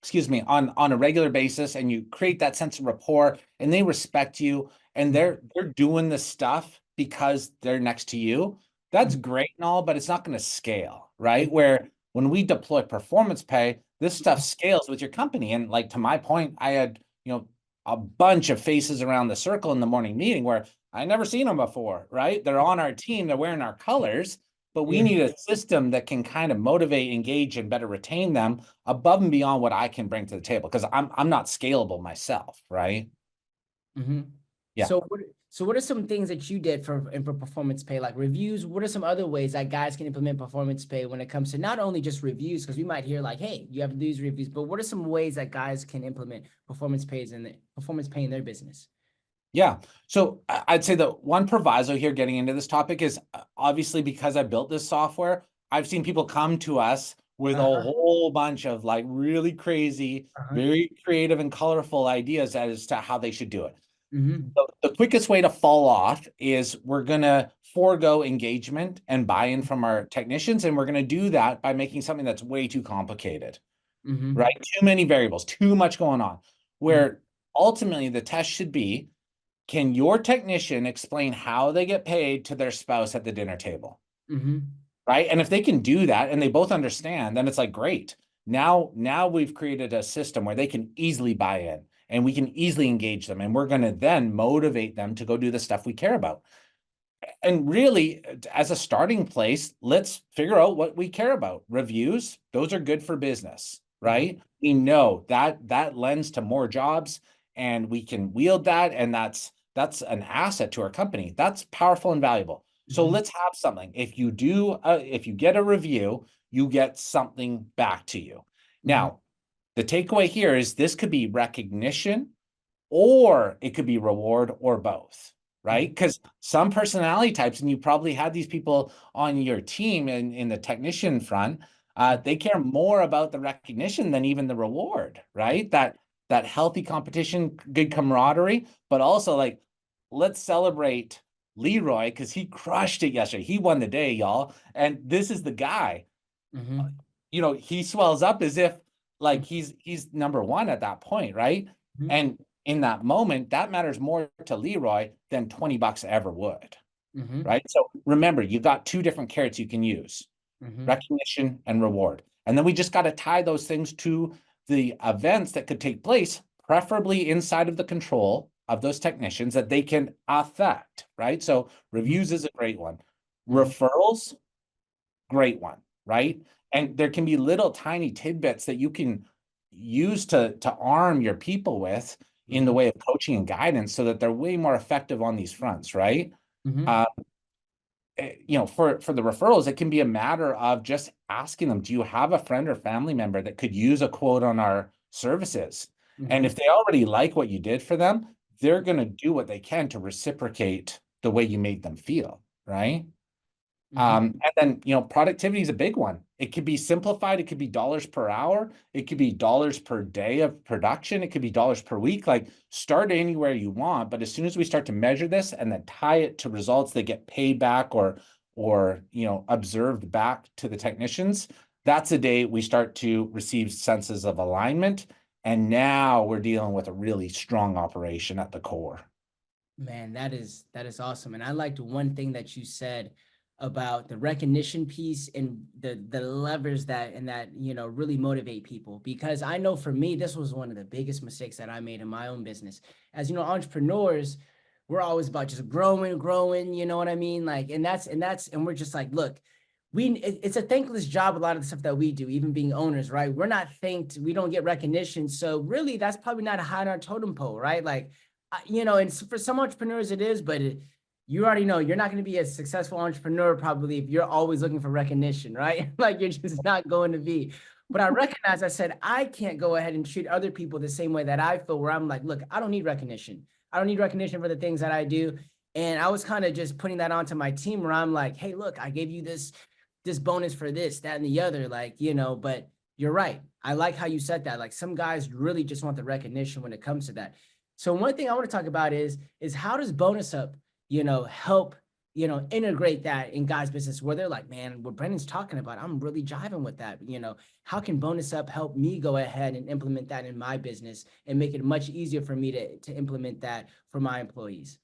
excuse me, on a regular basis, and you create that sense of rapport and they respect you and they're doing the stuff because they're next to you, that's great and all, but it's not going to scale, right? Where when we deploy performance pay, this stuff scales with your company. And like to my point, I had, a bunch of faces around the circle in the morning meeting where I never seen them before, right? They're on our team, they're wearing our colors, but we Yeah. need a system that can kind of motivate, engage, and better retain them above and beyond what I can bring to the table because I'm not scalable myself, right? Mm-hmm. Yeah. So what are some things that you did for performance pay, like reviews? What are some other ways that guys can implement performance pay when it comes to not only just reviews, because we might hear like, hey, you have to do these reviews, but what are some ways that guys can implement performance pay in their business? Yeah. So I'd say the one proviso here getting into this topic is obviously because I built this software, I've seen people come to us with a Uh-huh. whole bunch of like really crazy, Uh-huh. very creative and colorful ideas as to how they should do it. Mm-hmm. The quickest way to fall off is we're going to forego engagement and buy-in from our technicians, and we're going to do that by making something that's way too complicated, Mm-hmm. right? Too many variables, too much going on, where ultimately the test should be, can your technician explain how they get paid to their spouse at the dinner table? Mm-hmm. Right. And if they can do that and they both understand, then it's like, great. Now we've created a system where they can easily buy in and we can easily engage them. And we're going to then motivate them to go do the stuff we care about. And really, as a starting place, let's figure out what we care about. Reviews, those are good for business, Mm-hmm. right? We know that that lends to more jobs and we can wield that. And that's an asset to our company. That's powerful and valuable. So Mm-hmm. let's have something. If you if you get a review, you get something back to you. Mm-hmm. Now, the takeaway here is this could be recognition or it could be reward or both, right? Because some personality types, and you probably had these people on your team in the technician front, they care more about the recognition than even the reward, right? That healthy competition, good camaraderie, but also like, let's celebrate Leroy because he crushed it yesterday. He won the day, y'all. And this is the guy. Mm-hmm. He swells up as if like Mm-hmm. he's number one at that point, right? Mm-hmm. And in that moment, that matters more to Leroy than 20 bucks ever would, Mm-hmm. right? So remember, you got two different carrots you can use, Mm-hmm. recognition and reward. And then we just got to tie those things to the events that could take place, preferably inside of the control of those technicians that they can affect, right? So reviews is a great one. Mm-hmm. Referrals, great one, right? And there can be little tiny tidbits that you can use to arm your people with in the Mm-hmm. way of coaching and guidance so that they're way more effective on these fronts, right? Mm-hmm. Uh, for the referrals, it can be a matter of just asking them, do you have a friend or family member that could use a quote on our services? And Mm-hmm. if they already like what you did for them, they're going to do what they can to reciprocate the way you made them feel, right? Mm-hmm. And then, productivity is a big one. It could be simplified. It could be dollars per hour. It could be dollars per day of production. It could be dollars per week. Like, start anywhere you want. But as soon as we start to measure this and then tie it to results that get paid back or observed back to the technicians, that's the day we start to receive senses of alignment. And now we're dealing with a really strong operation at the core. Man, that is awesome. And I liked one thing that you said about the recognition piece and the levers that really motivate people. Because I know for me, this was one of the biggest mistakes that I made in my own business. As you know, entrepreneurs, we're always about just growing, you know what I mean? Like, and we're just like, look, it's a thankless job, a lot of the stuff that we do, even being owners, right? We're not thanked, we don't get recognition. So really, that's probably not high on our totem pole, right? Like, and for some entrepreneurs it is, but you already know you're not going to be a successful entrepreneur probably if you're always looking for recognition, right? Like, you're just not going to be. But I said, I can't go ahead and treat other people the same way that I feel, where I'm like, look, I don't need recognition. I don't need recognition for the things that I do. And I was kind of just putting that onto my team, where I'm like, hey, look, I gave you this bonus for this, that, and the other, like, but you're right. I like how you said that. Like, some guys really just want the recognition when it comes to that. So one thing I want to talk about is how does bonus up, help, integrate that in guys' business, where they're like, man, what Brandon's talking about, I'm really jiving with that. How can bonus up help me go ahead and implement that in my business and make it much easier for me to implement that for my employees?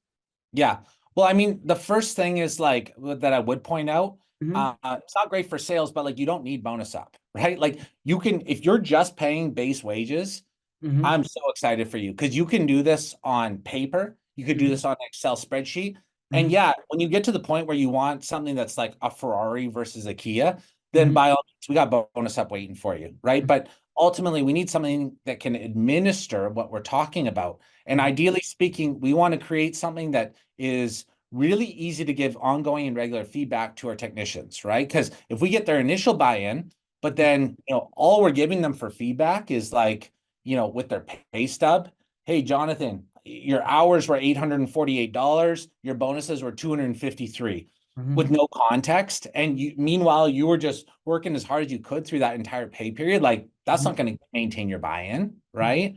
Yeah. Well, I mean, the first thing is like that I would point out, Mm-hmm. it's not great for sales, but like, you don't need bonus up, right? Like, you can, if you're just paying base wages, Mm-hmm. I'm so excited for you because you can do this on paper. You could do Mm-hmm. this on an Excel spreadsheet. And Mm-hmm. yeah, when you get to the point where you want something that's like a Ferrari versus a Kia, then Mm-hmm. by all means, we got bonus up waiting for you, right? But ultimately, we need something that can administer what we're talking about. And Mm-hmm. ideally speaking, we want to create something that is really easy to give ongoing and regular feedback to our technicians, right? Because if we get their initial buy-in, but then all we're giving them for feedback is like, with their pay stub, hey, Jonathan, your hours were $848, your bonuses were 253, Mm-hmm. with no context. And meanwhile, you were just working as hard as you could through that entire pay period. Like, that's Mm-hmm. not going to maintain your buy-in, right?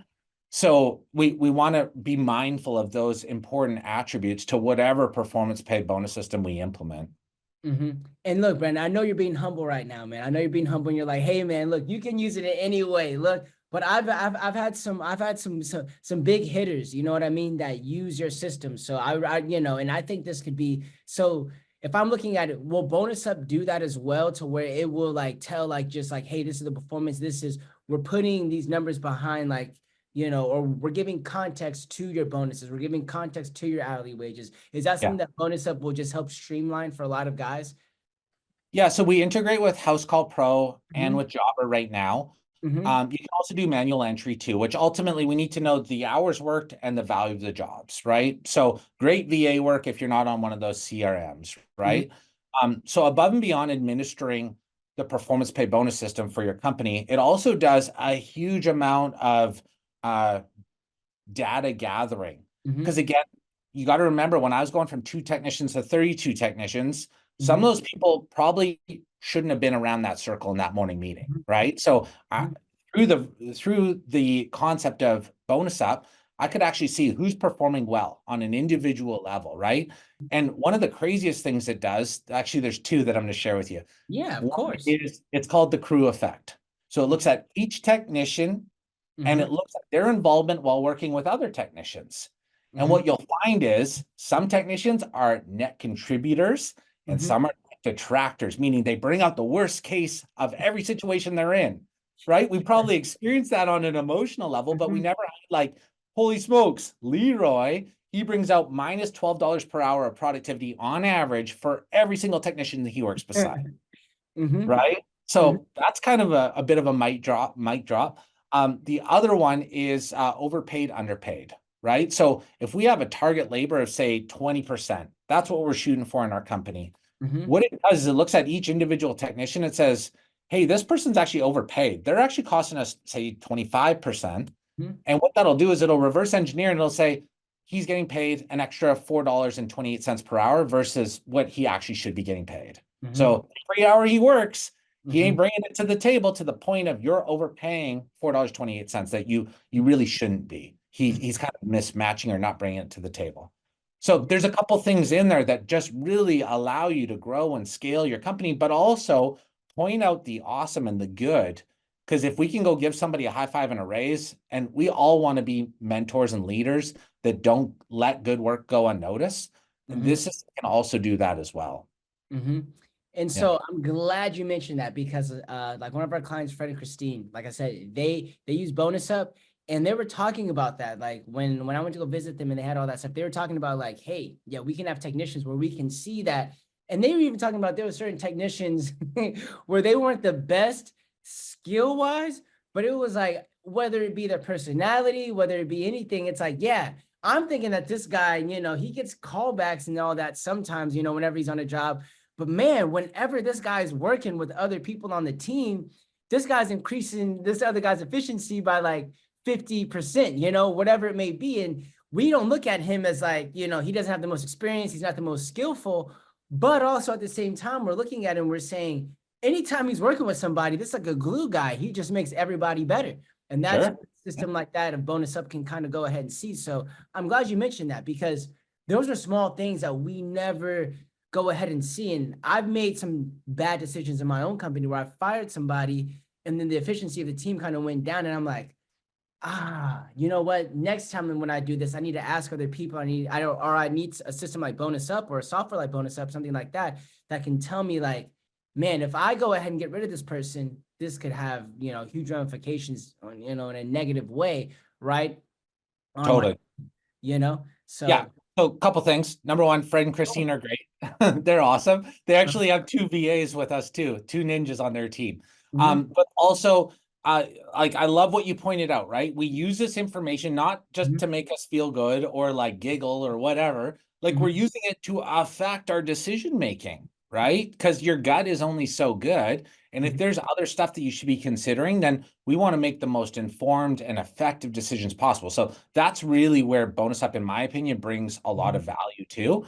So we want to be mindful of those important attributes to whatever performance pay bonus system we implement. Mm-hmm. And look, Brandon, I know you're being humble right now, man. I know you're being humble, and you're like, "Hey, man, look, you can use it in any way." Look, but I've had some big hitters, you know what I mean, that use your system. So and I think this could be so. If I'm looking at it, will Bonus Up do that as well, to where it will like tell, like, just like, hey, this is the performance. We're putting these numbers behind, like, or we're giving context to your bonuses. We're giving context to your hourly wages. Is that Yeah. something that Bonus Up will just help streamline for a lot of guys? Yeah, so we integrate with House Call Pro and Mm-hmm. with Jobber right now. Mm-hmm. You can also do manual entry too, which ultimately we need to know the hours worked and the value of the jobs, right? So great VA work if you're not on one of those CRMs, Mm-hmm. right? So above and beyond administering the performance pay bonus system for your company, it also does a huge amount of uh, data gathering. Mm-hmm. Because again, you got to remember, when I was going from 2 technicians to 32 technicians, some Mm-hmm. of those people probably shouldn't have been around that circle in that morning meeting, right? So Mm-hmm. through the concept of bonus up, I could actually see who's performing well on an individual level, right? And one of the craziest things it does, actually, there's two that I'm going to share with you. Yeah, of One course. is, it's called the crew effect. So it looks at each technician and Mm-hmm. it looks like their involvement while working with other technicians. And Mm-hmm. what you'll find is some technicians are net contributors and Mm-hmm. some are detractors, meaning they bring out the worst case of every situation they're in, right? We probably experienced that on an emotional level, but we Mm-hmm. never had like, holy smokes, Leroy, he brings out minus $12 per hour of productivity on average for every single technician that he works beside, Mm-hmm. right? Mm-hmm. So that's kind of a bit of a mic drop. The other one is overpaid, underpaid, right? So if we have a target labor of say 20%, that's what we're shooting for in our company. Mm-hmm. What it does is it looks at each individual technician. It says, hey, this person's actually overpaid. They're actually costing us, say, 25%. And what that'll do is it'll reverse engineer and it'll say, he's getting paid an extra $4.28 per hour versus what he actually should be getting paid. Mm-hmm. So every hour he works, he Mm-hmm. ain't bringing it to the table to the point of you're overpaying $4.28 that you really shouldn't be. He's kind of mismatching or not bringing it to the table. So there's a couple things in there that just really allow you to grow and scale your company, but also point out the awesome and the good. Because if we can go give somebody a high five and a raise, and we all want to be mentors and leaders that don't let good work go unnoticed, and Mm-hmm. this can also do that as well. Mm-hmm. And Yeah, so I'm glad you mentioned that because like one of our clients, Fred and Christine, like I said, they use Bonus Up and they were talking about that. Like when I went to go visit them and they had all that stuff, they were talking about like, hey, yeah, we can have technicians where we can see that. And they were even talking about there were certain technicians where they weren't the best skill wise, but it was like whether it be their personality, whether it be anything, it's like, yeah, I'm thinking that this guy, he gets callbacks and all that sometimes, whenever he's on a job. But man, whenever this guy's working with other people on the team, this guy's increasing this other guy's efficiency by like 50%, whatever it may be. And we don't look at him as like, he doesn't have the most experience, he's not the most skillful. But also at the same time, we're looking at him, we're saying, anytime he's working with somebody, this is like a glue guy. He just makes everybody better. And that's sure. what a system like that of Bonus Up can kind of go ahead and see. So I'm glad you mentioned that because those are small things that we never go ahead and see. And I've made some bad decisions in my own company where I fired somebody and then the efficiency of the team kind of went down. And I'm like, you know what? Next time when I do this, I need to ask other people. I need a system like Bonus Up or a software like Bonus Up, something like that, that can tell me like, man, if I go ahead and get rid of this person, this could have, huge ramifications on, in a negative way, right? On my, Totally. Yeah. so. So a couple things. Number one, Fred and Christine are great. They're awesome. They actually have two VAs with us too, two ninjas on their team. Mhm, But also, like I love what you pointed out, right? We use this information not just mhm, to make us feel good or like giggle or whatever. Like we're mhm, using it to affect our decision making, right? Because your gut is only so good. And if mhm, there's other stuff that you should be considering, then we want to make the most informed and effective decisions possible. So that's really where Bonus Up, in my opinion, brings a lot of mhm, value too.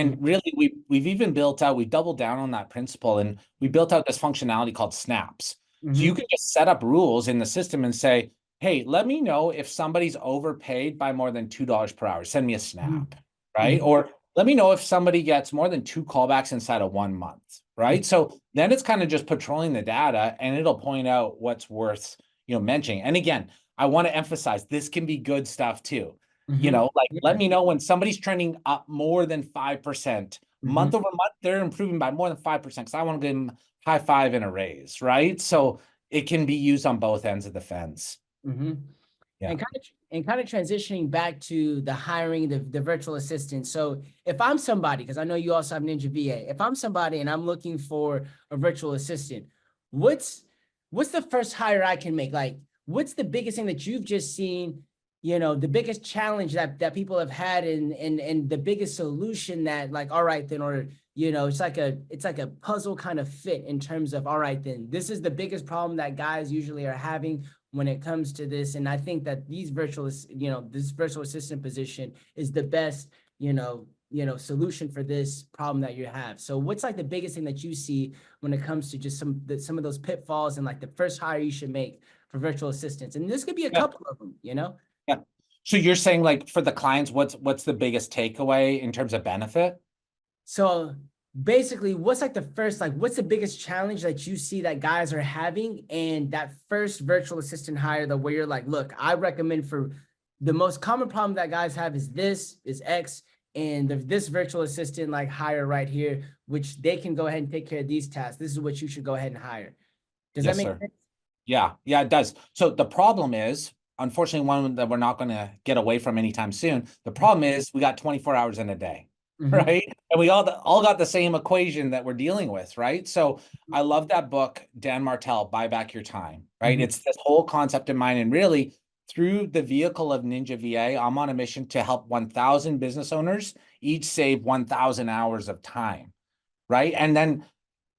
mhm, And really, we've even built out, we doubled down on that principle and we built out this functionality called snaps. So you mhm, can just set up rules in the system and say, hey, let me know if somebody's overpaid by more than $2 per hour. Send me a mhm, snap, right? mhm, Or let me know if somebody gets more than two callbacks inside of 1 month, right? So then it's kind of just patrolling the data and it'll point out what's worth, mentioning. And again, I want to emphasize this can be good stuff too. mhm. Like let Yeah. me know when somebody's trending up more than 5%, Mhm, month over month, they're improving by more than 5% because I want to give them high five and a raise, right? So it can be used on both ends of the fence. mhm. Yeah. And kind of transitioning back to the hiring the virtual assistant. So if I'm somebody, because I know you also have Ninja VA, if I'm somebody and I'm looking for a virtual assistant, what's what's the first hire I can make? Like, what's the biggest thing that you've just seen? The biggest challenge that people have had, and the biggest solution that, like, all right, then, or it's like a puzzle kind of fit in terms of, all right, then this is the biggest problem that guys usually are having when it comes to this. And I think that this virtual assistant position is the best, solution for this problem that you have. So what's like the biggest thing that you see when it comes to just some of those pitfalls and like the first hire you should make for virtual assistants? And this could be a Yeah. couple of them. Yeah. So you're saying like for the clients, what's the biggest takeaway in terms of benefit? So basically what's like the first, like what's the biggest challenge that you see that guys are having, and that first virtual assistant hire that where you're like, look, I recommend for the most common problem that guys have is this is X, and this virtual assistant like hire right here, which they can go ahead and take care of these tasks. This is what you should go ahead and hire. Does that Yes, make sir. sense? Yeah, yeah, it does. So the problem is, unfortunately, one that we're not going to get away from anytime soon. The problem is we got 24 hours in a day, Mm-hmm. right? And we all got the same equation that we're dealing with, right? So I love that book, Dan Martell, Buy Back Your Time, right? Mm-hmm. It's this whole concept in mind. And really, through the vehicle of Ninja VA, I'm on a mission to help 1,000 business owners each save 1,000 hours of time, right? And then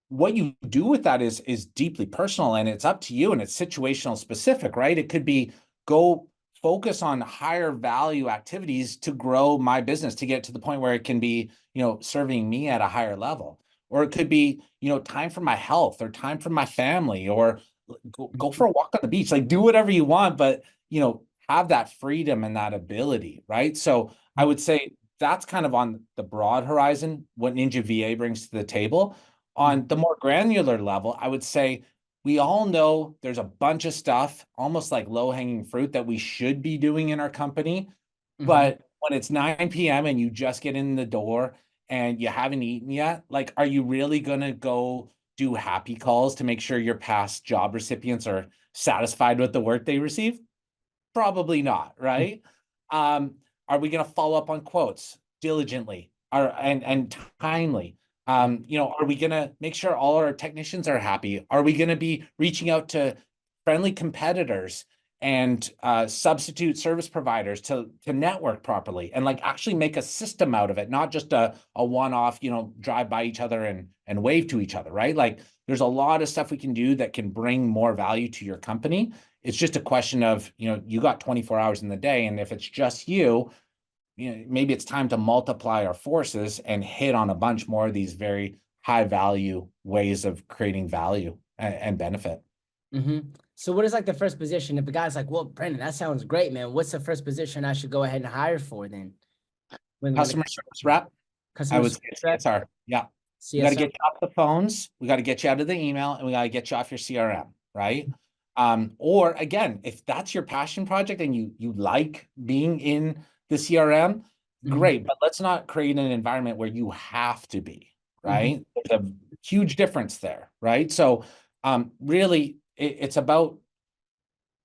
what you do with that is deeply personal, and it's up to you, and it's situational specific, right? It could be go focus on higher value activities to grow my business to get to the point where it can be, serving me at a higher level. Or it could be, time for my health or time for my family, or go for a walk on the beach. Like do whatever you want, but have that freedom and that ability, right? So I would say that's kind of on the broad horizon what Ninja VA brings to the table. On the more granular level, I would say we all know there's a bunch of stuff, almost like low-hanging fruit, that we should be doing in our company. Mm-hmm. But when it's 9 p.m. and you just get in the door and you haven't eaten yet, like, are you really going to go do happy calls to make sure your past job recipients are satisfied with the work they receive? Probably not, right? Um, are we going to follow up on quotes diligently and timely? Are we going to make sure all our technicians are happy? Are we going to be reaching out to friendly competitors and substitute service providers to network properly and like actually make a system out of it, not just a one-off, drive by each other and wave to each other, right? Like there's a lot of stuff we can do that can bring more value to your company. It's just a question of, you got 24 hours in the day. And if it's just maybe it's time to multiply our forces and hit on a bunch more of these very high value ways of creating value and benefit. Mm-hmm. So what is like the first position? If a guy's like, well, Brandon, that sounds great, man. What's the first position I should go ahead and hire for then? When it Customer comes service to rep, I customer would service say rep, CSR. Yeah. We got to CSR. get you off the phones. We got to get you out of the email, and we got to get you off your CRM, right? Or again, if that's your passion project and you like being in the CRM, Mm-hmm. great. But let's not create an environment where you have to be, Mm-hmm. right? There's a huge difference there, right? So really, it's about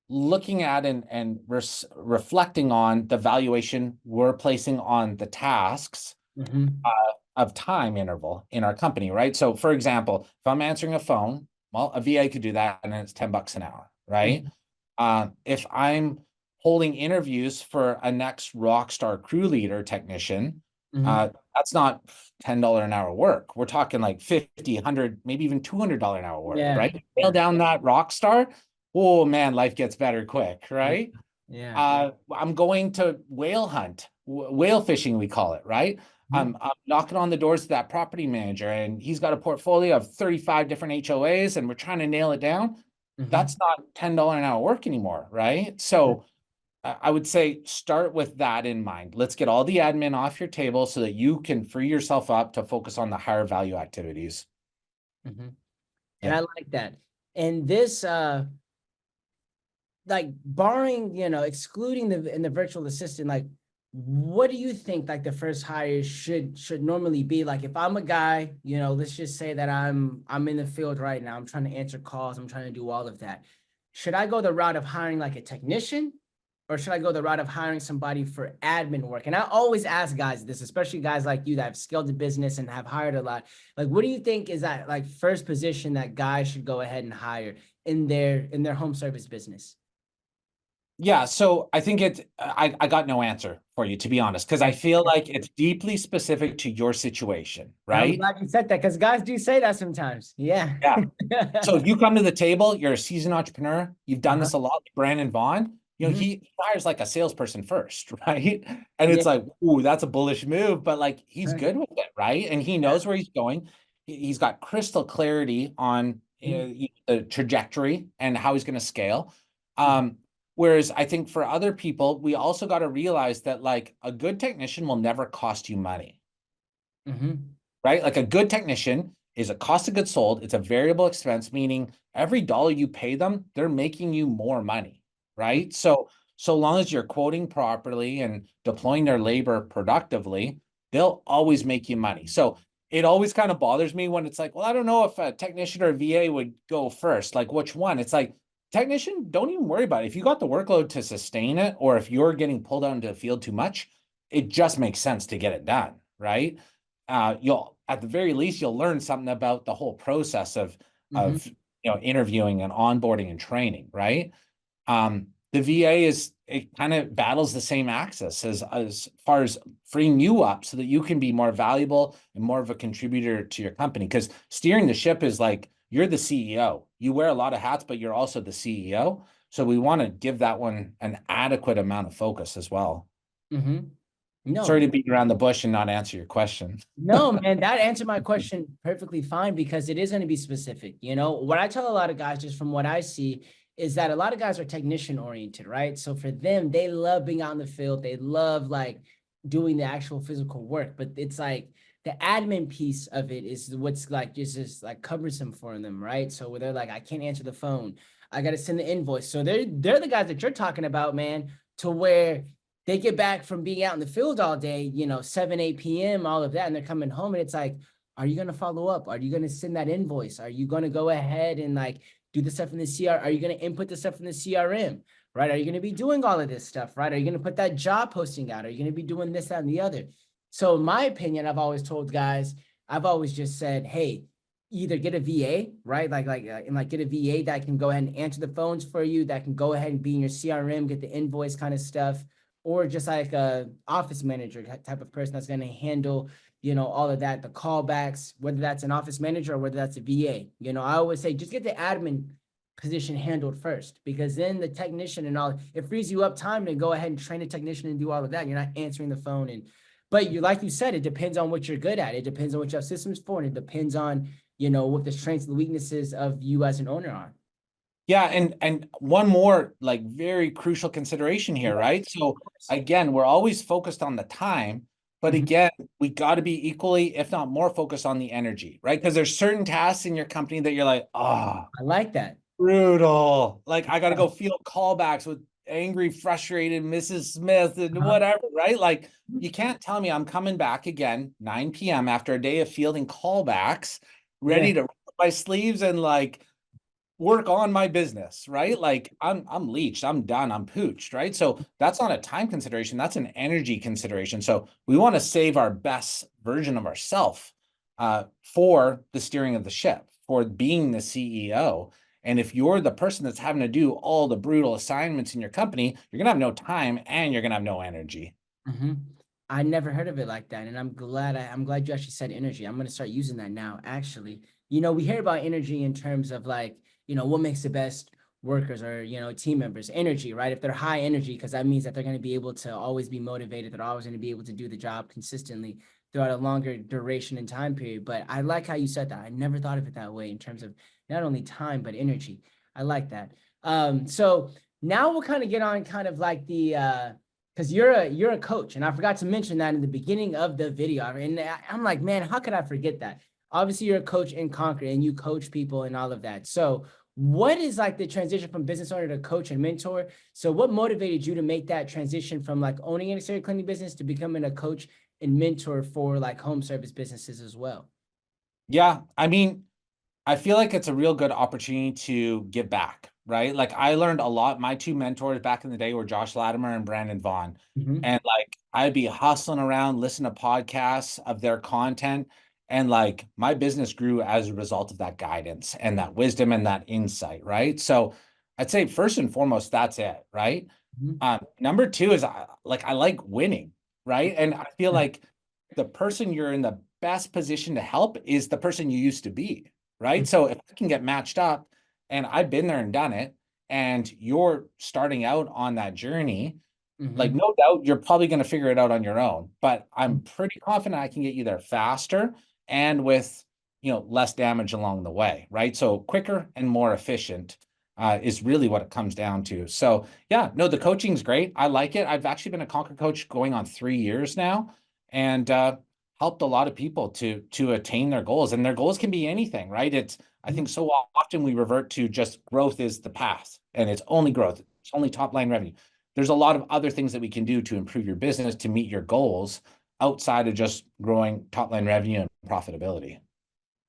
looking at and reflecting on the valuation we're placing on the tasks Mm-hmm. of time interval in our company, right? So for example, if I'm answering a phone, well, a VA could do that and it's $10 an hour, right? If I'm holding interviews for a next rock star crew leader technician, Mm-hmm. that's not $10 an hour work. We're talking like 50, 100, maybe even $200 an hour work, Yeah. right? Nail Yeah. down that rock star. Oh man, life gets better quick, Yeah. right? Yeah. I'm going to whale hunt, whale fishing, we call it, right? Mm-hmm. I'm knocking on the doors of that property manager, and he's got a portfolio of 35 different HOAs, and we're trying to nail it down. Mm-hmm. That's not $10 an hour work anymore, right? So I would say start with that in mind. Let's get all the admin off your table so that you can free yourself up to focus on the higher value activities. Mm-hmm. And Yeah. I like that. And this like barring, excluding the virtual assistant, like what do you think like the first hire should normally be? Like if I'm a guy, let's just say that I'm in the field right now, I'm trying to answer calls, I'm trying to do all of that. Should I go the route of hiring like a technician, or should I go the route of hiring somebody for admin work? And I always ask guys this, especially guys like you that have scaled the business and have hired a lot. Like, what do you think is that like first position that guys should go ahead and hire in their home service business? Yeah, so I think I got no answer for you, to be honest, because I Okay. feel like it's deeply specific to your situation, And I'm right? glad you said that because guys do say that sometimes. Yeah. Yeah. So if you come to the table, you're a seasoned entrepreneur, you've done Uh-huh. this a lot, like Brandon Vaughn, Mhm. he hires like a salesperson first, right? And Yeah. it's like, ooh, that's a bullish move, but like he's Huh. good with it, right? And he Yeah. knows where he's going. He's got crystal clarity on Mhm. the trajectory and how he's going to scale. Mhm. Whereas I think for other people, we also got to realize that like a good technician will never cost you money. Mhm. right? Like a good technician is a cost of goods sold. It's a variable expense, meaning every dollar you pay them, they're making you more money, right? So long as you're quoting properly and deploying their labor productively, they'll always make you money. So it always kind of bothers me when it's like, well, I don't know if a technician or a VA would go first. Like which one? It's like technician, don't even worry about it. If you got the workload to sustain it, or if you're getting pulled out into the field too much, it just makes sense to get it done, right? You'll at the very least you'll learn something about the whole process Mm-hmm. of interviewing and onboarding and training, right? The VA is it kind of battles the same axis as far as freeing you up so that you can be more valuable and more of a contributor to your company. Because steering the ship is like you're the CEO. You wear a lot of hats, but you're also the CEO. So we want to give that one an adequate amount of focus as well. Mm-hmm. Sorry No, to beat around the bush and not answer your question. no, man, that answered my question perfectly fine because it is going to be specific. You know, what I tell a lot of guys, just from what I see, is that a lot of guys are technician oriented, right? So for them, they love being out in the field. They love like doing the actual physical work, but it's like the admin piece of it is what's like just like cumbersome for them, right? So where they're like, I can't answer the phone. I got to send the invoice. So they're the guys that you're talking about, man, to where they get back from being out in the field all day, 7, 8 p.m., all of that, and they're coming home and it's like, are you going to follow up? Are you going to send that invoice? Are you going to go ahead and like do the stuff in the CR? Are you going to input the stuff in the CRM? Right? Are you going to be doing all of this stuff? Right? Are you going to put that job posting out? Are you going to be doing this, that, and the other? So, in my opinion, I've always told guys, I've always just said, hey, either get a VA, right? And get a VA that can go ahead and answer the phones for you, that can go ahead and be in your CRM, get the invoice kind of stuff, or just like a office manager type of person that's going to handle, all of that, the callbacks, whether that's an office manager or whether that's a VA. I always say just get the admin position handled first, because then the technician and all, it frees you up time to go ahead and train a technician and do all of that. You're not answering the phone. But like you said, it depends on what you're good at. It depends on what you have systems for, and it depends on, what the strengths and weaknesses of you as an owner are. Yeah, and one more like very crucial consideration here, right? Yes, So of course. again, we're always focused on the time, but Mhm. again, we got to be equally, if not more, focused on the energy, right? Because there's certain tasks in your company that you're like, oh, I like that. brutal. Like I got to go field callbacks with angry, frustrated Mrs. Smith and Uh-huh. whatever, right? Like you can't tell me I'm coming back again 9 p.m. after a day of fielding callbacks, Yeah. ready to roll up my sleeves and like work on my business, right? Like I'm leached, I'm done, I'm pooched, right? So that's not a time consideration, that's an energy consideration. So we want to save our best version of ourselves for the steering of the ship, for being the CEO. And if you're the person that's having to do all the brutal assignments in your company, you're gonna have no time and you're gonna have no energy. Hmm. I never heard of it like that, and I'm glad you actually said energy. I'm gonna start using that now. Actually, we hear about energy in terms of like, what makes the best workers or team members. Energy, right? If they're high energy, because that means that they're gonna be able to always be motivated. They're always gonna be able to do the job consistently throughout a longer duration and time period. But I like how you said that. I never thought of it that way in terms of not only time but energy. I like that. So now we'll kind of get on kind of like the because you're a coach, and I forgot to mention that in the beginning of the video. And I'm like, man, how could I forget that? Obviously, you're a coach in Concord, and you coach people and all of that. So, what is like the transition from business owner to coach and mentor? So, what motivated you to make that transition from like owning an exterior cleaning business to becoming a coach and mentor for like home service businesses as well? Yeah, I mean, I feel like it's a real good opportunity to give back, right? Like I learned a lot. My two mentors back in the day were Josh Latimer and Brandon Vaughn. Mm-hmm. And like I'd be hustling around, listen to podcasts of their content. And like my business grew as a result of that guidance and that wisdom and that insight, right? So I'd say first and foremost, that's it, right? Number two is I like winning, right? And I feel like the person you're in the best position to help is the person you used to be, right? So if I can get matched up and I've been there and done it, and you're starting out on that journey, like Mm-hmm. no doubt you're probably going to figure it out on your own, but I'm pretty confident I can get you there faster and with, less damage along the way, right? So quicker and more efficient is really what it comes down to. So yeah, no, the coaching's great. I like it. I've actually been a Conquer coach going on 3 years now, and helped a lot of people to attain their goals, and their goals can be anything, right? I think so often we revert to just growth is the path, and it's only growth, it's only top line revenue. There's a lot of other things that we can do to improve your business to meet your goals outside of just growing top line revenue and profitability.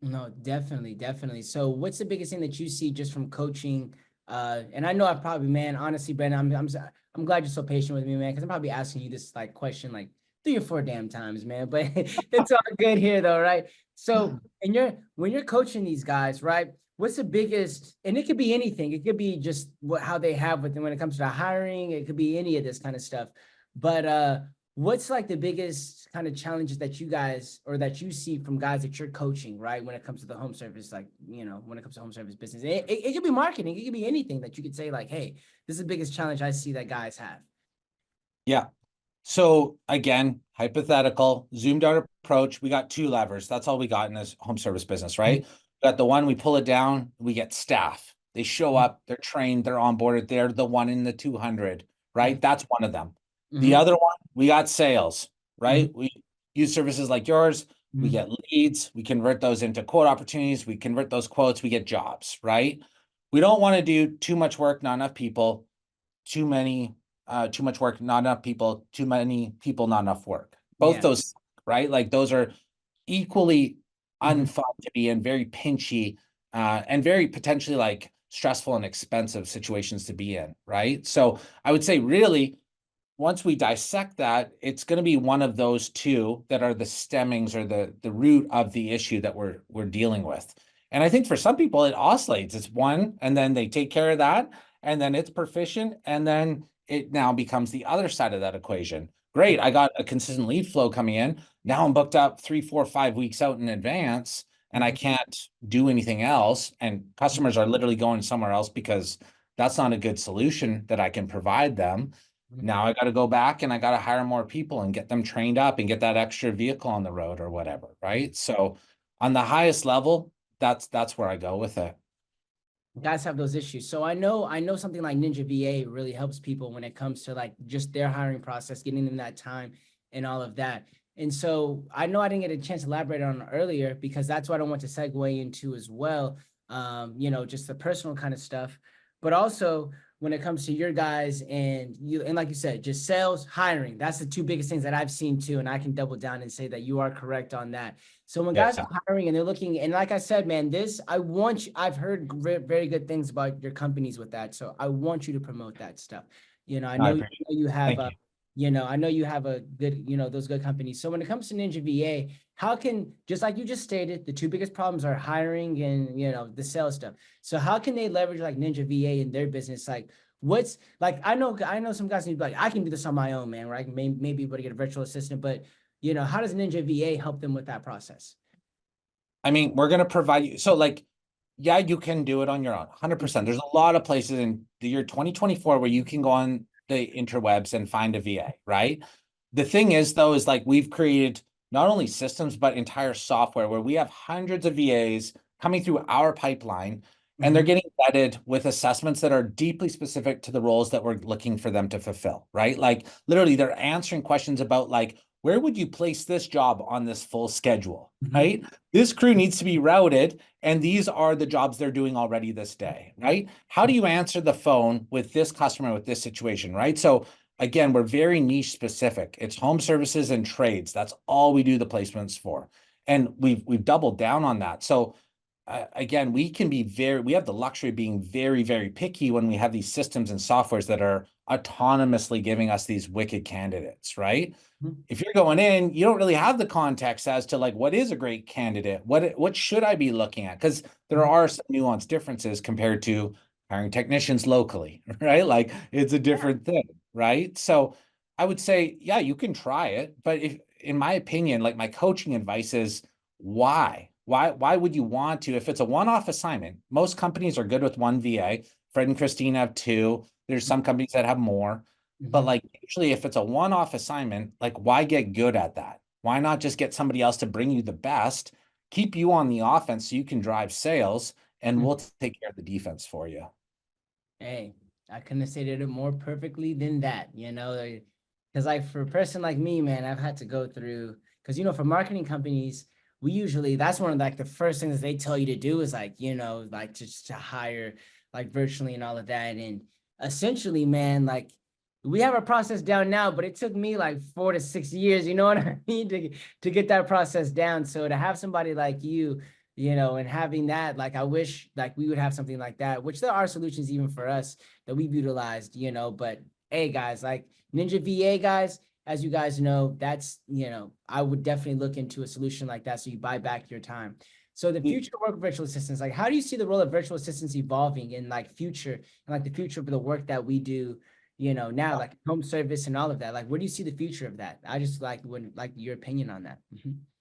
No, definitely, definitely. So what's the biggest thing that you see just from coaching? And I know I probably, man, honestly, Brandon, I'm glad you're so patient with me, man, because I'm probably asking you this like question like 3 or 4 damn times, man. But it's all good here though, right? So when you're coaching these guys, right? What's the biggest, and it could be anything. It could be just how they have with them when it comes to hiring, it could be any of this kind of stuff. But what's like the biggest kind of challenges that you guys or that you see from guys that you're coaching, right? When it comes to the home service, like, when it comes to home service business, it could be marketing. It could be anything that you could say like, hey, this is the biggest challenge I see that guys have. Yeah. So again, hypothetical, zoomed out approach. We got 2 levers. That's all we got in this home service business, right? We got the one, we pull it down, we get staff. They show up, they're trained, they're onboarded, they're the 1 in the 200, right? That's one of them. The Mm-hmm. other one, we got sales, right? Mm-hmm. We use services like yours. We Mm-hmm. get leads, we convert those into quote opportunities, we convert those quotes, we get jobs, right? We don't want to do too much work, not enough people, too much work, not enough people, too many people, not enough work. Both Yeah. those, right? Like those are equally Mm-hmm. unfun to be in, very pinchy, and very potentially like stressful and expensive situations to be in, right? So I would say really, once we dissect that, it's going to be one of those two that are the stemmings or the root of the issue that we're dealing with. And I think for some people it oscillates. It's one, and then they take care of that, and then it's proficient, and then it now becomes the other side of that equation. Great, I got a consistent lead flow coming in. Now I'm booked up 3, 4, 5 weeks out in advance, and I can't do anything else. And customers are literally going somewhere else because that's not a good solution that I can provide them. Now I got to go back and I got to hire more people and get them trained up and get that extra vehicle on the road or whatever, right? So on the highest level, that's where I go with it. Guys have those issues. So I know something like Ninja VA really helps people when it comes to like just their hiring process, getting them that time and all of that. And so I know I didn't get a chance to elaborate on it earlier because that's what I want to segue into as well. Just the personal kind of stuff, but also when it comes to your guys and like you said, just sales, hiring, that's the 2 biggest things that I've seen too. And I can double down and say that you are correct on that. So when guys Yeah, are hiring and they're looking, and like I said, man, I've heard very good things about your companies with that. So I want you to promote that stuff. I I know, appreciate it. you have Thank you. I know you have a good, those good companies. So when it comes to Ninja VA, how can, just like you just stated, the 2 biggest problems are hiring and, the sales stuff. So how can they leverage like Ninja VA in their business? Like what's like, I know some guys need to be like, I can do this on my own, man, where I can maybe be able to get a virtual assistant, but how does Ninja VA help them with that process? I mean, we're going to provide you. So like, yeah, you can do it on your own, 100%. There's a lot of places in the year 2024 where you can go on the interwebs and find a VA, right? The thing is, though, is like we've created not only systems, but entire software where we have hundreds of VAs coming through our pipeline, and they're Mm-hmm. getting vetted with assessments that are deeply specific to the roles that we're looking for them to fulfill, right? Like literally, they're answering questions about like, where would you place this job on this full schedule, Mm-hmm. right? This crew needs to be routed, and these are the jobs they're doing already this day, right? How do you answer the phone with this customer with this situation, right? So again, we're very niche specific. It's home services and trades. That's all we do the placements for. And we've doubled down on that. So again, we have the luxury of being very, very picky when we have these systems and softwares that are autonomously giving us these wicked candidates, right? If you're going in, you don't really have the context as to like what is a great candidate, what should I be looking at? Because there Mm-hmm. are some nuanced differences compared to hiring technicians locally, right? Like it's a different thing, right? So I would say, yeah, you can try it, but if, in my opinion, like my coaching advice is why? Why would you want to? If it's a one-off assignment, most companies are good with one VA. Fred and Christine have 2. There's some companies that have more. But Mm-hmm. like usually if it's a one-off assignment, like why get good at that? Why not just get somebody else to bring you the best, keep you on the offense so you can drive sales, and we'll take care of the defense for you. Hey, I couldn't have stated it more perfectly than that, because like for a person like me, man, I've had to go through, Because, for marketing companies, we usually, that's one of like the first things that they tell you to do is like, like just to hire like virtually and all of that. And essentially, man, like we have our process down now, but it took me like 4 to 6 years, you know what I mean, to get that process down. So to have somebody like you, and having that, like I wish like we would have something like that, which there are solutions even for us that we've utilized, but hey guys, like Ninja VA guys, as you guys know, that's, I would definitely look into a solution like that so you buy back your time. So the future work of virtual assistants, like how do you see the role of virtual assistants evolving in like future and like the future of the work that we do, now like home service and all of that? Like where do you see the future of that? I just would like your opinion on that.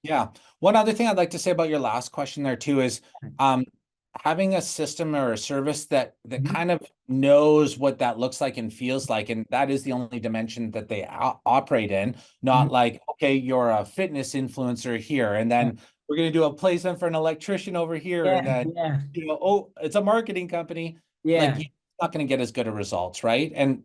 Yeah. One other thing I'd like to say about your last question there too is um, having a system or a service that Mhm. kind of knows what that looks like and feels like, and that is the only dimension that they operate in. Mhm. Not like, okay, you're a fitness influencer here, and Yeah, then we're going to do a placement for an electrician over here, yeah, and then yeah, oh, it's a marketing company. Like yeah. you're not going to get as good of results, right? And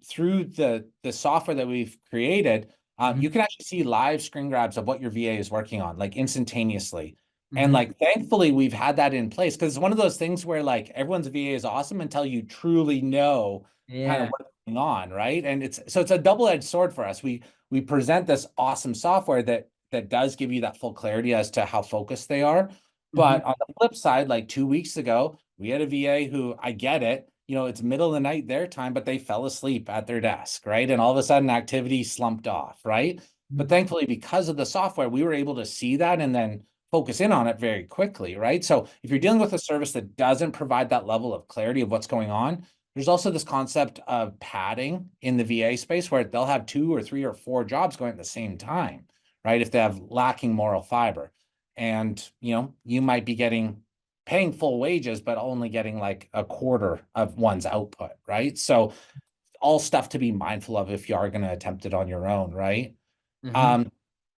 through the software that we've created, Mhm. you can actually see live screen grabs of what your VA is working on, like instantaneously. And Mhm. like, thankfully, we've had that in place because it's one of those things where like everyone's VA is awesome until you truly know kind of Yeah. what's going on, right? And it's a double-edged sword for us. We present this awesome software that does give you that full clarity as to how focused they are. Mhm. But on the flip side, like 2 weeks ago, we had a VA who, I get it, it's middle of the night their time, but they fell asleep at their desk, right? And all of a sudden activity slumped off, right? But Mhm. thankfully, because of the software, we were able to see that and then focus in on it very quickly, right? So if you're dealing with a service that doesn't provide that level of clarity of what's going on, there's also this concept of padding in the VA space where they'll have 2 or 3 or 4 jobs going at the same time, right? If they have lacking moral fiber. And, you might be paying full wages, but only getting like a quarter of one's output, right? So all stuff to be mindful of if you are going to attempt it on your own, right? Mhm. Um,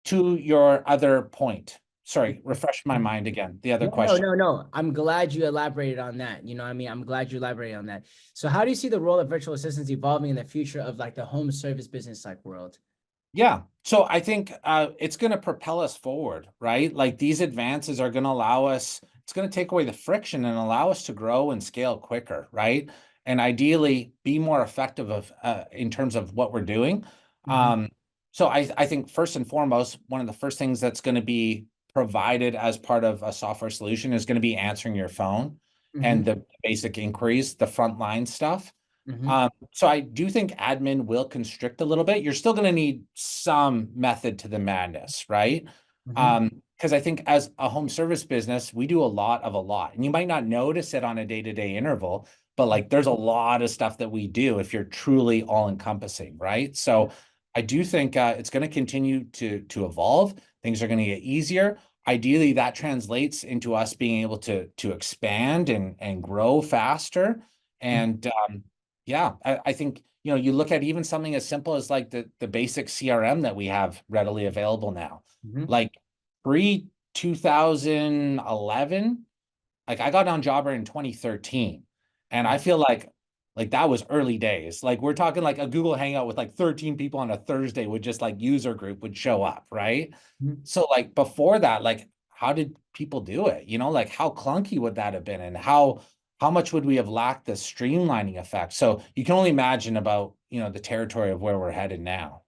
to your other point, sorry, refresh my mind again. The other No, no, question. no, no. I'm glad you elaborated on that. You know what I mean? I'm glad you elaborated on that. So how do you see the role of virtual assistants evolving in the future of like the home service business like world? Yeah. So I think it's going to propel us forward, right? Like these advances are going to allow us, it's going to take away the friction and allow us to grow and scale quicker, right? And ideally be more effective in terms of what we're doing. Mhm. Um, so I think first and foremost, one of the first things that's going to be provided as part of a software solution is going to be answering your phone and Mhm. the basic inquiries, the frontline stuff. Mhm. So I do think admin will constrict a little bit. You're still going to need some method to the madness, right? Mhm. Because I think as a home service business, we do a lot of a lot, and you might not notice it on a day-to-day interval, but like there's a lot of stuff that we do if you're truly all-encompassing, right? So I do think it's going to continue to evolve. Things are going to get easier. Ideally, that translates into us being able to expand and grow faster. And yeah, I think, you look at even something as simple as like the basic CRM that we have readily available now. Mhm. Like pre 2011, like I got on Jobber in 2013, and I feel like that was early days. Like we're talking like a Google Hangout with like 13 people on a Thursday would just like user group would show up, right? Mhm. So like before that, like how did people do it? Like how clunky would that have been, and how much would we have lacked the streamlining effect? So you can only imagine about, the territory of where we're headed now.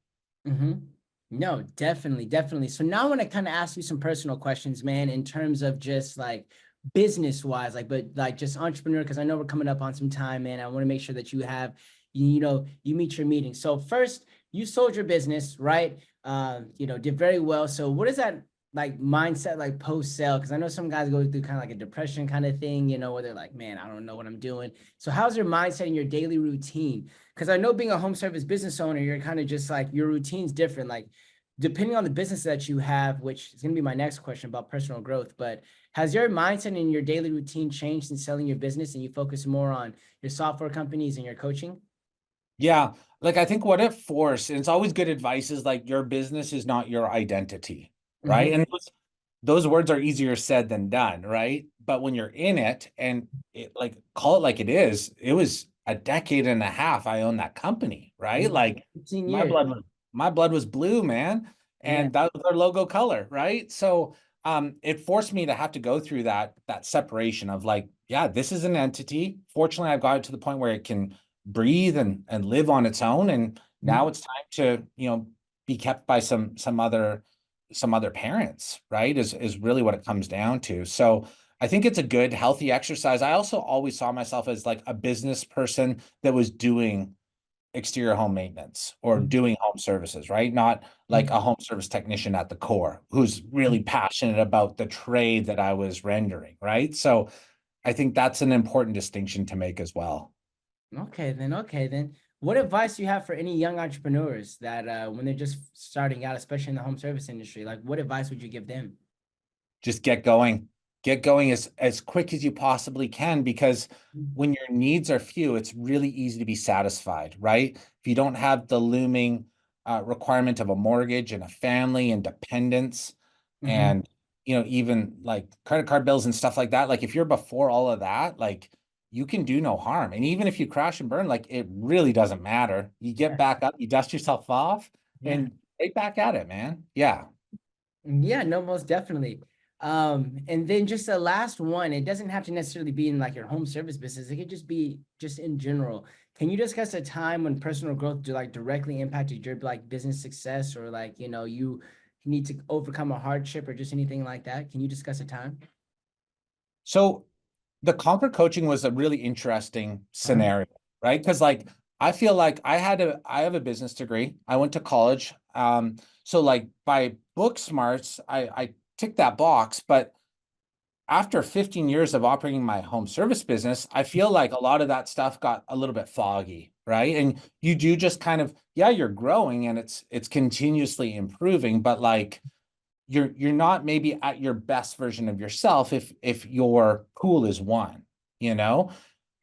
Mhm. No, definitely, definitely. So now I want to kind of ask you some personal questions, man, in terms of just like business wise, like, but like just entrepreneur, because I know we're coming up on some time, man. I want to make sure that you have, you meet your meeting. So first, you sold your business, right? Did very well. So what is that like mindset like post sale? Because I know some guys go through kind of like a depression kind of thing, where they're like, man, I don't know what I'm doing. So how's your mindset in your daily routine? Because I know being a home service business owner, you're kind of just like your routine's different. Like depending on the business that you have, which is going to be my next question about personal growth, but has your mindset in your daily routine changed in selling your business and you focus more on your software companies and your coaching? Yeah, like I think what it forced, and it's always good advice, is like your business is not your identity, right? Mm-hmm. And those words are easier said than done, right? But when you're in it and like call it like it was a decade and a half I owned that company, right? Yeah. Like 15 my years. blood was my blood was blue, man. Yeah. and that was our logo color, right? So it forced me to have to go through that separation of like, yeah, this is an entity. Fortunately, I've got it to the point where it can breathe and live on its own. And now Mhm. it's time to, be kept by some other parents, right? Is really what it comes down to. So I think it's a good, healthy exercise. I also always saw myself as like a business person that was doing exterior home maintenance or Mhm. doing home services, right? Not like a home service technician at the core who's really passionate about the trade that I was rendering, right? So I think that's an important distinction to make as well. Okay, then. Okay, then. What advice do you have for any young entrepreneurs that when they're just starting out, especially in the home service industry, like what advice would you give them? Just get going. Get going as quick as you possibly can, because Mhm. when your needs are few, it's really easy to be satisfied, right? If you don't have the looming requirement of a mortgage and a family and dependence, Mhm. and even like credit card bills and stuff like that, like if you're before all of that, like you can do no harm. And even if you crash and burn, like it really doesn't matter. You get Yeah. back up, you dust yourself off, Yeah. and right back at it, man. Yeah. Yeah, no, most definitely. And then just the last one, it doesn't have to necessarily be in like your home service business. It could just be just in general. Can you discuss a time when personal growth like directly impacted your like business success, or like, you need to overcome a hardship or just anything like that? Can you discuss a time? So the Conquer coaching was a really interesting Uh-huh. scenario, right? Because like I feel like I have a business degree. I went to college. So like by book smarts, I ticked that box. But after 15 years of operating my home service business, I feel like a lot of that stuff got a little bit foggy, right? And you do just kind of, yeah, you're growing and it's continuously improving, but like you're not maybe at your best version of yourself if your pool is one, you know?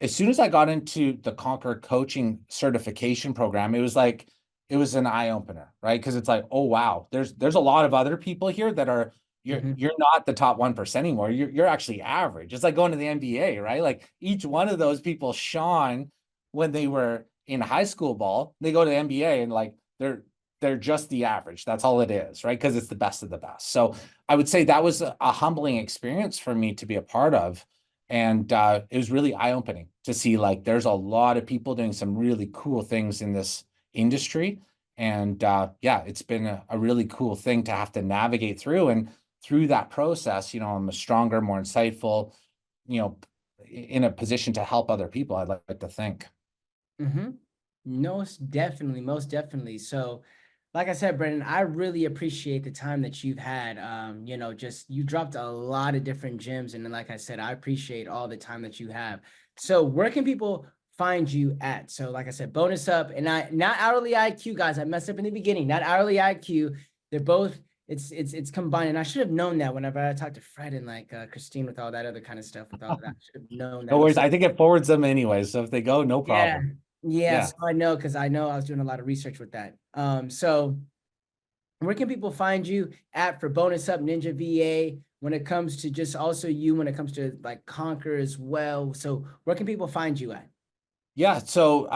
As soon as I got into the Conquer coaching certification program, it was an eye opener, right? Because it's like, oh wow, there's a lot of other people here that are Mhm. you're not the top 1% anymore. You're actually average. It's like going to the NBA, right? Like each one of those people shone when they were in high school ball. They go to the NBA and like they're just the average. That's all it is, right? Because it's the best of the best. So I would say that was a humbling experience for me to be a part of. And it was really eye-opening to see like there's a lot of people doing some really cool things in this industry. And yeah, it's been a really cool thing to have to navigate through. And through that process, I'm a stronger, more insightful, you know, in a position to help other people, I'd like to think. Mm-hmm. Most definitely, most definitely. So, like I said, Brendan, I really appreciate the time that you've had. Just you dropped a lot of different gems, and then, like I said, I appreciate all the time that you have. So, where can people find you at? So, like I said, bonus up, and I not hourly IQ, guys. I messed up in the beginning. Not hourly IQ. They're both. It's combined, and I should have known that whenever I talked to Fred and like Christine with all that other kind of stuff. With all that, I should have known No that. worries. I think it forwards them anyway. So if they go, no Yeah. problem. Yeah, Yeah. so I know because I know I was doing a lot of research with that. So where can people find you at for Bonus Up Ninja VA when it comes to just also you when it comes to like Conquer as well? So where can people find you at? Yeah, so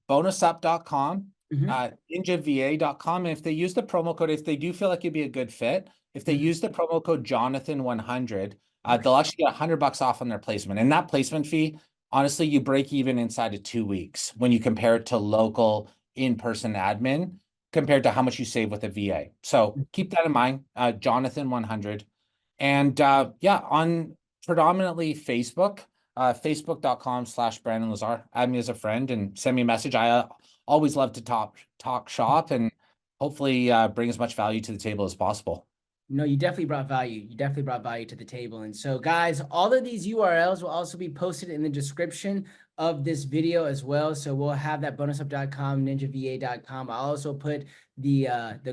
bonusup.com, Hmm. ninjava.com. And if they use the promo code, if they do feel like it'd be a good fit, if they Hmm. use the promo code Jonathan100, Okay. they'll actually get $100 off on their placement. And that placement fee, honestly, you break even inside of 2 weeks when you compare it to local in-person admin compared to how much you save with a VA. So keep that in mind, Jonathan100. And yeah, on predominantly Facebook, facebook.com/Brandon Lazar. Add me as a friend and send me a message. I always love to talk shop and hopefully bring as much value to the table as possible. No, you definitely brought value. You definitely brought value to the table. And so, guys, all of these URLs will also be posted in the description of this video as well. So we'll have that bonusup.com, ninjava.com. I'll also put the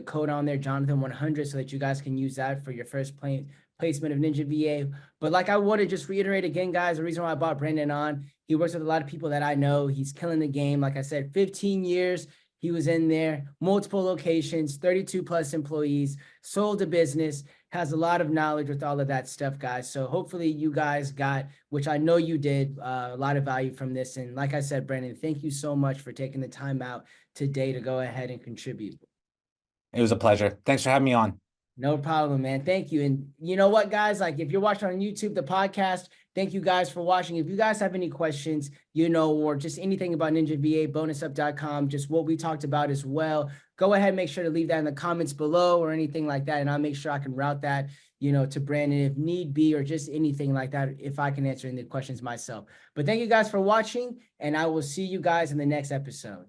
code on there, Jonathan100, so that you guys can use that for your first placement of Ninja VA. But like I want to just reiterate again, guys, the reason why I brought Brandon on, he works with a lot of people that I know. He's killing the game. Like I said, 15 years. He was in there, multiple locations, 32 plus employees, sold a business, has a lot of knowledge with all of that stuff, guys. So hopefully you guys got, which I know you did, a lot of value from this. And like I said, Brandon, thank you so much for taking the time out today to go ahead and contribute. It was a pleasure. Thanks for having me on. No problem, man. Thank you. And you know what, guys? Like, if you're watching on YouTube, the podcast, thank you guys for watching. If you guys have any questions, or just anything about Ninja VA, bonusup.com, just what we talked about as well, go ahead and make sure to leave that in the comments below or anything like that. And I'll make sure I can route that, to Brandon if need be, or just anything like that, if I can answer any questions myself. But thank you guys for watching, and I will see you guys in the next episode.